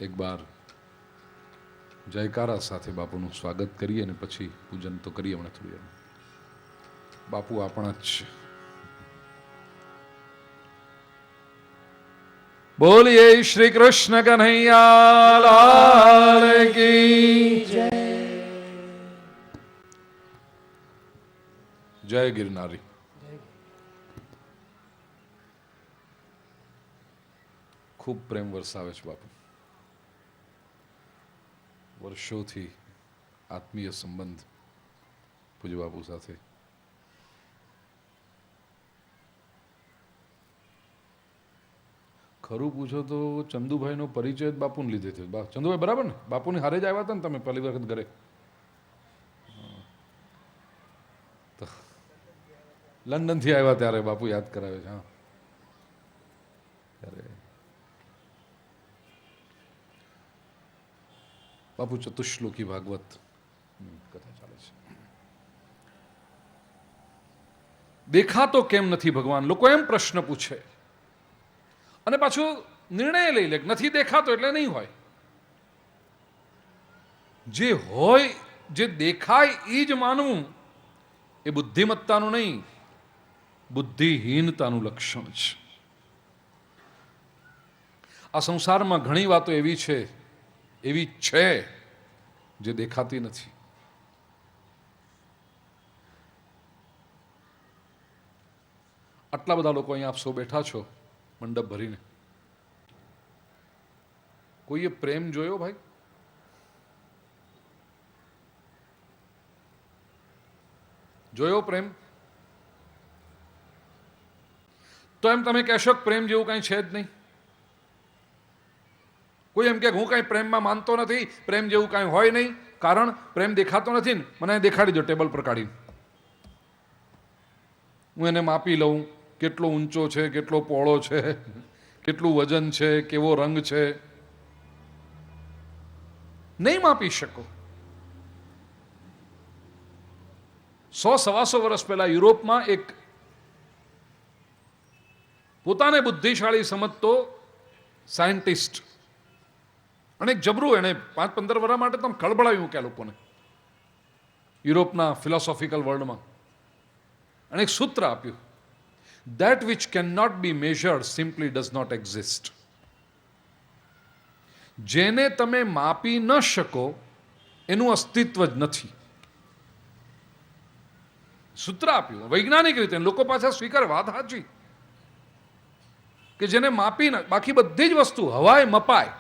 એક બાર જયકારા સાથે બાપુનું સ્વાગત કરીએ અને પછી પૂજન તો કરીએ. હમણાં થોડી વાર બાપુ આપણા જ છે. બોલીએ શ્રી કૃષ્ણ કન્હૈયા લાલ કી જય. જય ગિરનારી. ખૂબ પ્રેમ વરસાવે છે બાપુ. વર્ષોથી આત્મીય સંબંધ પૂજ્ય બાપુ સાથે. ખરું પૂછો તો ચંદુભાઈનો પરિચય જ બાપુને લીધે થયો. ચંદુભાઈ બરાબર ને? બાપુની હારે જ આવ્યા હતા ને તમે પહેલી વખત ઘરે? લંડનથી આવ્યા ત્યારે બાપુ યાદ કરાવે છે. હા, ત્યારે બાપુ ચતુશ્લોકી ભાગવત કથા ચાલે છે. દેખાતો કેમ નથી ભગવાન? લોકો એમ પ્રશ્ન પૂછે અને પાછું નિર્ણય લઈ લે નથી દેખાતો એટલે નહીં હોય. જે હોય, જે દેખાય એ જ માનવું એ બુદ્ધિમત્તાનું નહીં, બુદ્ધિહીનતાનું લક્ષણ છે. આ સંસારમાં ઘણી વાતો એવી છે જે દેખાતી નથી. આટલા બધા લોકો અહીંયા આપ સૌ બેઠા છો મંડપ ભરીને. કોઈએ પ્રેમ જોયો ભાઈ? જોયો પ્રેમ? તો એમ તમે કહેશો કે પ્રેમ જેવું કંઈ છે જ નહીં. કોઈ એમ કે હું કાંઈ પ્રેમમાં માનતો નથી, પ્રેમ જેવું કાંઈ હોય નહીં, કારણ પ્રેમ દેખાતો નથી ને મને દેખાડી દો ટેબલ પર કાઢીને, હું એને માપી લઉં કેટલો ઊંચો છે, કેટલો પહોળો છે, કેટલું વજન છે, કેવો રંગ છે. નહીં માપી શકો. 100-125 વર્ષ પહેલા યુરોપમાં એક પોતાને બુદ્ધિશાળી સમજતો સાયન્ટિસ્ટ અને એક જબરું એણે 5-15 વર્ષ માટે તમે ખળબળાવ્યું કે લોકોને યુરોપના ફિલોસોફિકલ વર્લ્ડમાં, અને એક સૂત્ર આપ્યું, that which cannot be measured simply does not exist. જેને તમે માપી ન શકો એનું અસ્તિત્વ જ નથી. સૂત્ર આપ્યું વૈજ્ઞાનિક રીતે, લોકો પાછા સ્વીકાર, વાત સાચી, કે જેને માપી ના, બાકી બધી જ વસ્તુ હવાએ મપાય.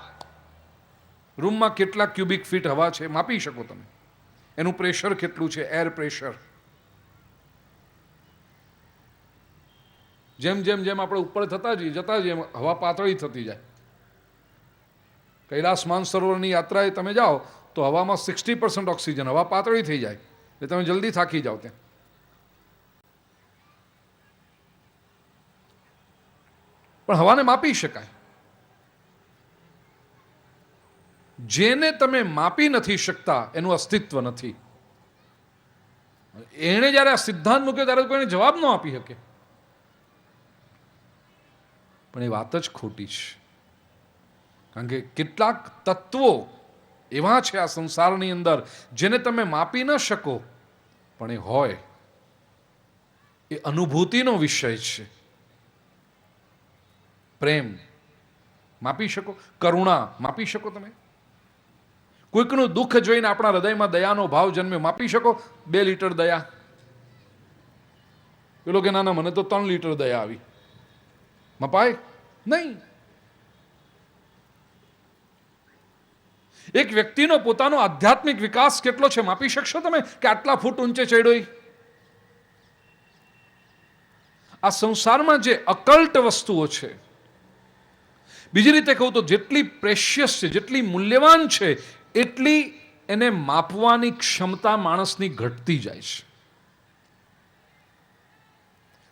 રૂમમાં કેટલા ક્યુબિક ફીટ હવા છે માપી શકો તમે, એનું પ્રેશર કેટલું છે, એર પ્રેશર. જેમ જેમ જેમ આપણે ઉપર જતા જઈએ હવા પાતળી થતી જાય. કૈલાસ માનસરોવરની યાત્રાએ તમે જાઓ તો હવામાં 60% ઓક્સિજન, હવા પાતળી થઈ જાય એટલે તમે જલ્દી થાકી જાઓ ત્યાં. પણ હવાને માપી શકાય. જેને તમે માપી નથી શકતા એનું અસ્તિત્વ નથી. એણે જ્યારે આ સિદ્ધાંત મૂક્યો ત્યારે કોઈને જવાબ ન આપી શકે. પણ એ વાત જ ખોટી છે. કારણ કે કેટલાક તત્વો એવા છે આ સંસારની અંદર જેને તમે માપી ન શકો, પણ એ હોય. એ અનુભૂતિનો વિષય છે. પ્રેમ માપી શકો, કરુણા માપી શકો તમે? કોઈકનું દુઃખ જોઈને આપણા હૃદયમાં દયાનો ભાવ જન્મે, માપી શકો? 2 લીટર દયા. પેલો કે ના મને તો 3 લીટર દયા આવી. મપાય નહીં. એક વ્યક્તિનો પોતાનો આધ્યાત્મિક વિકાસ કેટલો છે માપી શકશો તમે કે આટલા ફૂટ ઊંચે ચડ્યો? આ સંસારમાં જે અકલ્ટ વસ્તુઓ છે, બીજી રીતે કહું તો જેટલી પ્રેશિયસ છે, જેટલી મૂલ્યવાન છે, એટલી એને માપવાની ક્ષમતા માણસની ઘટતી જાય છે.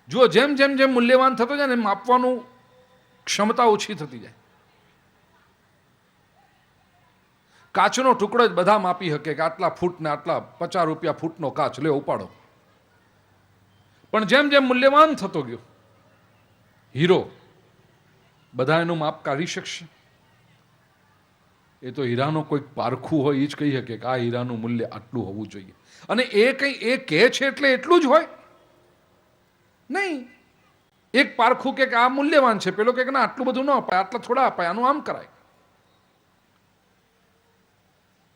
જુઓ, જેમ જેમ જેમ મૂલ્યવાન થતો જાય ને માપવાનું ક્ષમતા ઓછી થતી જાય. કાચનો ટુકડો જ બધા માપી શકે કે આટલા ફૂટ ને આટલા 50 રૂપિયા ફૂટનો કાચ, લે ઉપાડો. પણ જેમ જેમ મૂલ્યવાન થતો ગયો હીરો, બધા એનું માપ કાઢી શકશે? એ તો હીરાનો કોઈક પારખું હોય એ જ કહી શકે કે આ હીરાનું મૂલ્ય આટલું હોવું જોઈએ. અને એ કંઈ એ કહે છે એટલે એટલું જ હોય નહીં. એક પારખું કે આ મૂલ્યવાન છે, પેલો કે ના આટલું બધું ન અપાય, આટલા થોડા અપાય, આનું આમ કરાય.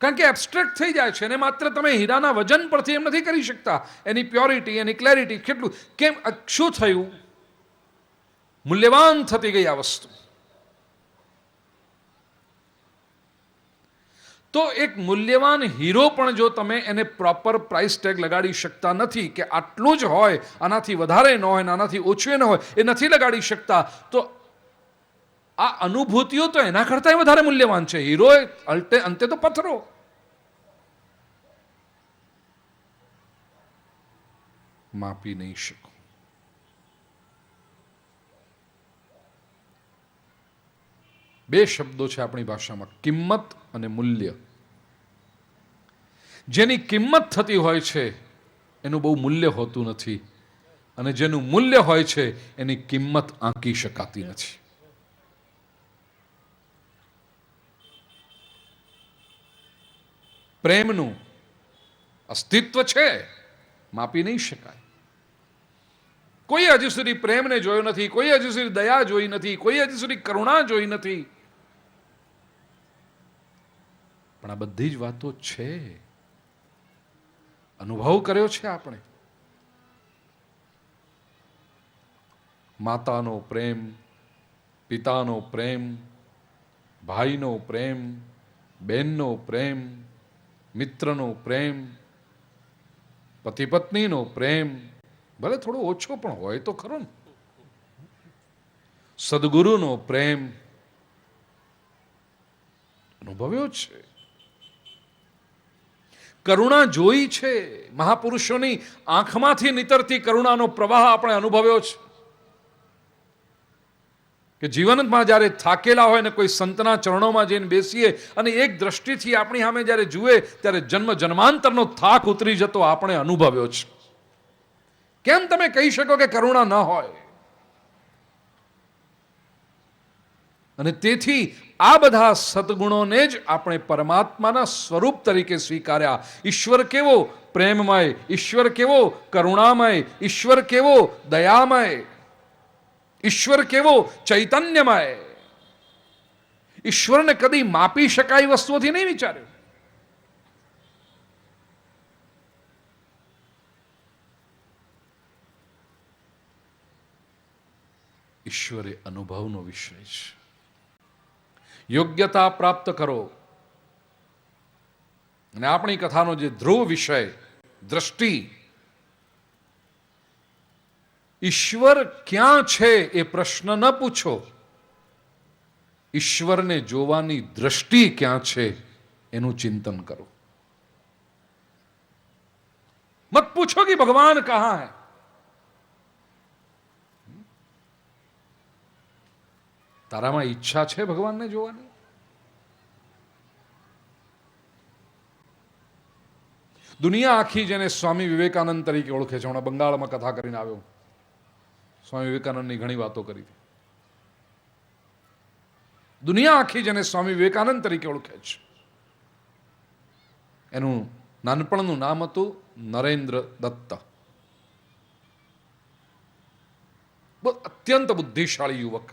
કારણ કે એબ્સ્ટ્રેક્ટ થઈ જાય છે. અને માત્ર તમે હીરાના વજન પરથી એમ નથી કરી શકતા, એની પ્યોરિટી, એની ક્લેરિટી કેટલું, કેમ, શું થયું? મૂલ્યવાન થતી ગઈ આ વસ્તુ. તો એક મૂલ્યવાન હીરો પણ જો તમે એને પ્રોપર પ્રાઇસ ટેગ લગાડી શકતા નથી કે આટલું જ હોય, આનાથી વધારે ન હોય, આનાથી ઓછું ન હોય, એ નથી લગાડી શકતા, તો આ અનુભૂતિઓ તો એના કરતાં વધારે મૂલ્યવાન છે. હીરો અંતે તો પથ્થરો. માપી નહીં શકો. બે શબ્દો છે આપણી ભાષામાં, કિંમત અને મૂલ્ય. જેની કિંમત થતી હોય છે એનું બહુ મૂલ્ય હોતું નથી, અને જેનું મૂલ્ય હોય છે એની કિંમત આંકી શકાતી નથી. પ્રેમનું અસ્તિત્વ છે, માપી નહીં શકાય. કોઈ હજુ સુધી પ્રેમને જોયો નથી, કોઈ હજુ સુધી દયા જોઈ નથી, કોઈ હજુ સુધી કરુણા જોઈ નથી. પણ આ બધી જ વાતો છે, અનુભવ કર્યો છે આપણે. માતાનો પ્રેમ, પિતાનો પ્રેમ, ભાઈનો પ્રેમ, બહેનનો પ્રેમ, મિત્રનો પ્રેમ, પતિ પત્નીનો પ્રેમ, ભલે થોડો ઓછો પણ હોય તો ખરો ને. સદગુરુનો પ્રેમ અનુભવ્યો છે. કરુણા જોઈ છે, મહાપુરુષોની આંખમાંથી નીતરતી કરુણાનો પ્રવાહ આપણે અનુભવ્યો છે. કે જીવનમાં જ્યારે થાકેલા હોય ને કોઈ સંતના ચરણોમાં જઈને બેસીએ અને એક દ્રષ્ટિથી આપણી સામે જ્યારે જુએ ત્યારે જન્મ જન્માંતરનો થાક ઉતરી જતો આપણે અનુભવ્યો છે. કેમ તમે કહી શકો કે કરુણા ન હોય? અને તેથી આ બધા સદગુણોને જ આપણે પરમાત્માના સ્વરૂપ તરીકે સ્વીકાર્યા. ઈશ્વર કેવો પ્રેમમય, ઈશ્વર કેવો કરુણામય, ઈશ્વર કેવો દયામય, ઈશ્વર કેવો ચૈતન્યમય. ઈશ્વરને કદી માપી શકાય વસ્તુઓથી નહીં વિચાર્યો. ઈશ્વર એ અનુભવનો વિષય છે. યોગ્યતા પ્રાપ્ત કરો. અને આપણી કથાનો જે ધ્રુવ વિષય દ્રષ્ટિ, ઈશ્વર ક્યાં છે એ પ્રશ્ન ન પૂછો, ઈશ્વરને જોવાની દ્રષ્ટિ ક્યાં છે એનું ચિંતન કરો. મત પૂછો કે ભગવાન કહાં હૈ. તારામાં ઈચ્છા છે ભગવાનને જોવાની? દુનિયા આખી જેને સ્વામી વિવેકાનંદ તરીકે ઓળખે છે, હમણાં બંગાળમાં કથા કરીને આવ્યો, સ્વામી વિવેકાનંદની ઘણી વાતો કરી હતી. દુનિયા આખી જેને સ્વામી વિવેકાનંદ તરીકે ઓળખે છે, એનું નાનપણનું નામ હતું નરેન્દ્ર દત્ત. અત્યંત બુદ્ધિશાળી યુવક.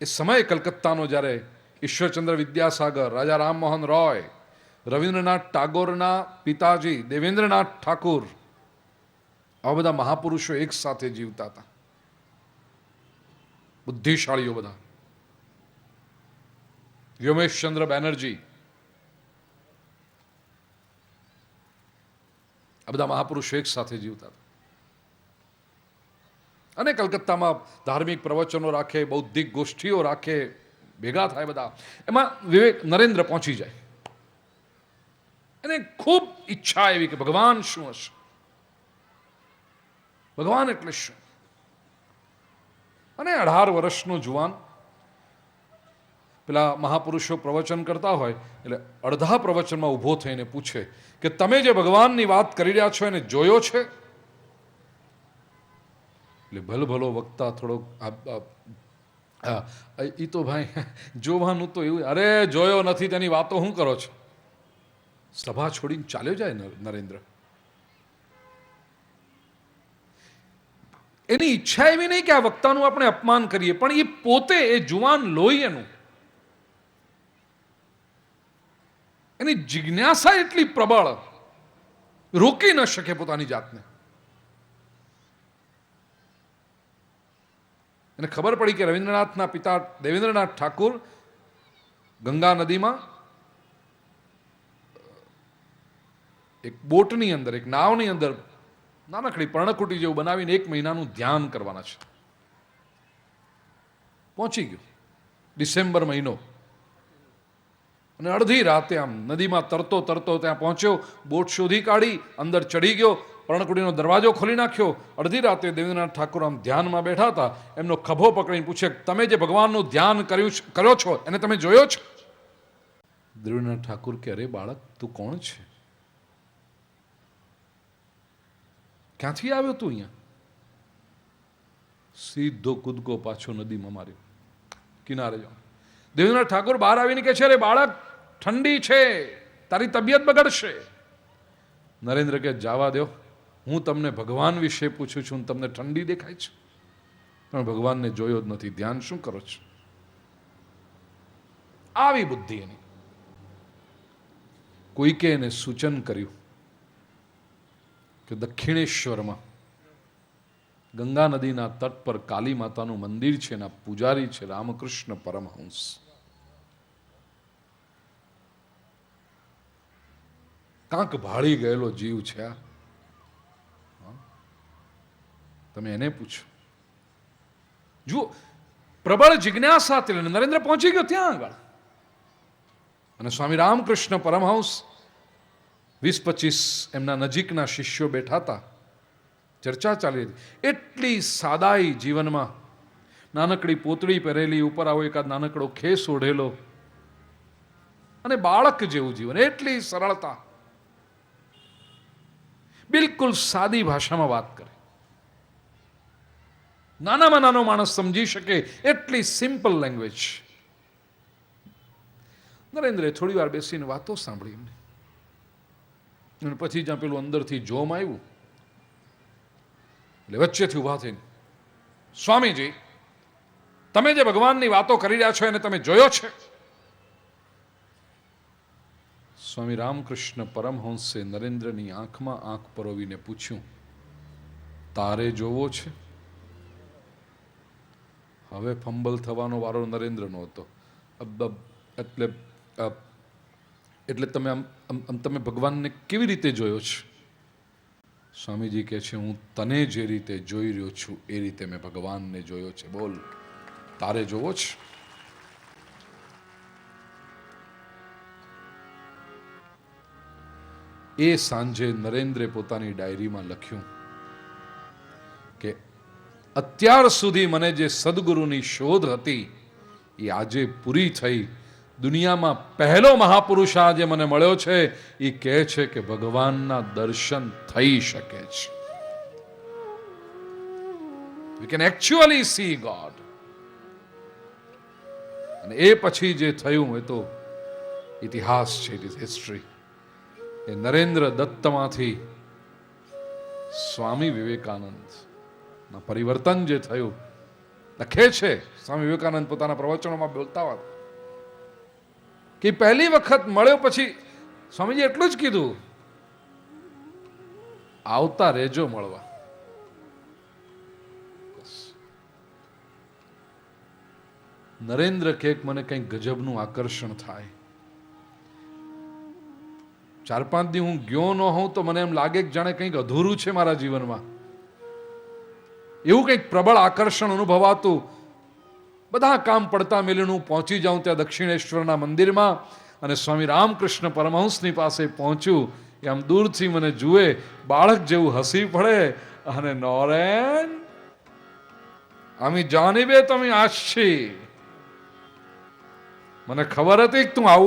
એ સમય કલકત્તાનો જ્યારે ઈશ્વરચંદ્ર વિદ્યાસાગર, રાજા રામમોહન રોય, રવિન્દ્રનાથ ટાગોરના પિતાજી દેવેન્દ્રનાથ ઠાકુર, આવા બધા મહાપુરુષો એક સાથે જીવતા હતા, બુદ્ધિશાળીઓ બધા. વ્યોમેશચંદ્ર બેનર્જી, આ બધા મહાપુરુષો એક સાથે જીવતા હતા. અને કલકત્તામાં ધાર્મિક પ્રવચનો રાખે, બૌદ્ધિક ગોષ્ઠીઓ રાખે, ભેગા થાય બધા. એમાં નરેન્દ્ર પહોંચી જાય. એને ખૂબ ઈચ્છા એવી કે ભગવાન શું હશે, ભગવાન એટલે શું. અને 18 વર્ષનો જુવાન, પેલા મહાપુરુષો પ્રવચન કરતા હોય એટલે અડધા પ્રવચનમાં ઊભો થઈને પૂછે કે તમે જે ભગવાનની વાત કરી રહ્યા છો એને જોયો છે? એટલે ભલભલો વક્તા થોડોક એ તો ભાઈ જોવાનું તો એવું, અરે જોયો નથી તેની વાતો શું કરો છો? સભા છોડીને ચાલ્યો જાય નરેન્દ્ર. એની ઈચ્છા એવી નહીં કે આ વક્તાનું આપણે અપમાન કરીએ, પણ એ પોતે, એ જુવાન લોહી એનું, એની જિજ્ઞાસા એટલી પ્રબળ, રોકી ન શકે પોતાની જાતને. એને ખબર પડી કે રવિન્દ્રનાથના પિતા દેવેન્દ્રનાથ ઠાકુર ગંગા નદીમાં એક બોટની અંદર, એક નાવની અંદર નાનકડી પર્ણકુટી જેવું બનાવીને 1 મહિનાનું ધ્યાન કરવાના છે. પહોંચી ગયો ડિસેમ્બર મહિનો, અને અડધી રાતે આમ નદીમાં તરતો તરતો ત્યાં પહોંચ્યો, બોટ શોધી કાઢી, અંદર ચડી ગયો, પર્ણકુટીનો દરવાજો ખોલી નાખ્યો. અડધી રાતે દેવેન્દ્રનાથ ઠાકુર આમ ધ્યાનમાં બેઠા હતા, એમનો ખભો પકડીને પૂછે તમે જે ભગવાનનું ધ્યાન કર્યો છો એને તમે જોયો છો? દેવેન્દ્રનાથ ઠાકુર કે અરે બાળક, તું કોણ છે? ક્યાંથી આવ્યો તું અહીંયા? સીધો કૂદકો પાછો નદીમાં માર્યો, કિનારે જાઓ. દેવેન્દ્રનાથ ઠાકુર બહાર આવીને કહે છે અરે બાળક, ઠંડી છે, તારી તબિયત બગડશે. નરેન્દ્ર કે જવા દો, હું તમને ભગવાન વિશે પૂછું છું, તમને ઠંડી દેખાય છે? પણ ભગવાનને જોયો જ નથી, ધ્યાન શું કરો છો? આવી બુદ્ધિ એની. કોઈકે એને સૂચન કર્યું કે દક્ષિણેશ્વરમાં ગંગા નદીના તટ પર કાલી માતાનું મંદિર છે, એના પૂજારી છે રામકૃષ્ણ પરમહંસ. કાંક ભાળી ગયેલો જીવ છે આ, તમે એને પૂછો. જુઓ, પ્રબળ જિજ્ઞાસા નરેન્દ્ર પહોંચી ગયો ત્યાં આગળ. અને સ્વામી રામકૃષ્ણ પરમહંસ 20-25 એમના નજીકના શિષ્યો બેઠા હતા, ચર્ચા ચાલી હતી. એટલી સાદાઈ જીવનમાં, નાનકડી પોતળી પહેરેલી, ઉપર આવો એકાદ નાનકડો ખેસ ઓઢેલો, અને બાળક જેવું જીવન, એટલી સરળતા, બિલકુલ સાદી ભાષામાં વાત કરે, નાનામાં નાનો માણસ સમજી શકે એટલી સિમ્પલ લેંગ્વેજ. નરેન્દ્રે થોડી વાર બેસીને વાતો સાંભળી એમને, અને પછી જ્યાં પેલું અંદરથી જોમ આવ્યું એટલે વચ્ચેથી ઊભા થઈને સ્વામીજી, તમે જે ભગવાનની વાતો કરી રહ્યા છો એને તમે જોયો છે? સ્વામી રામકૃષ્ણ પરમહંસે નરેન્દ્રની આંખમાં આંખ પરોવીને પૂછ્યું, તારે જોવો છે? હવે ફંબલ થવાનો વારો નરેન્દ્રનો હતો. એટલે તમે ભગવાનને કેવી રીતે જોયો છે? સ્વામીજી કહે છે, હું તને જે રીતે જોઈ રહ્યો છું એ રીતે મેં ભગવાનને જોયો છે. બોલ, તારે જોવો છે? એ સાંજે નરેન્દ્રે પોતાની ડાયરીમાં લખ્યું કે અત્યાર સુધી મને જે સદગુરુની શોધ હતી એ આજે પૂરી થઈ. દુનિયામાં પહેલો મહાપુરુષ આજે મને મળ્યો છે. એ કહે છે કે ભગવાનના દર્શન થઈ શકે છે. We can actually see God. અને એ પછી જે થયું એ તો ઇતિહાસ છે, ઇટ ઇઝ હિસ્ટ્રી. એ નરેન્દ્ર દત્તમાંથી સ્વામી વિવેકાનંદ ના પરિવર્તન જે થયું, લખે છે સ્વામી વિવેકાનંદ પોતાના પ્રવચનોમાં બોલતા હોત કે પહેલી વખત મળ્યો પછી સ્વામીજી એટલું જ કીધું, આવતા રહેજો મળવા. નરેન્દ્ર કે મને કંઈક ગજબનું આકર્ષણ થાય. 4-5 દી હું ગયો ન હોઉં તો મને એમ લાગે કે જાણે કંઈક અધૂરું છે મારા જીવનમાં. એવું કંઈક પ્રબળ આકર્ષણ અનુભવાતું. બધા કામ પડતા મેલીને હું પહોંચી જાઉં ત્યાં દક્ષિણેશ્વરના મંદિરમાં અને સ્વામી રામકૃષ્ણ પરમહંસની પાસે પહોંચ્યું. એ આમ દૂરથી મને જુએ, બાળક જેવું હસી પડે અને નરેન আমি জানিবে তুমি আসছি. મને ખબર હતી કે તું આવું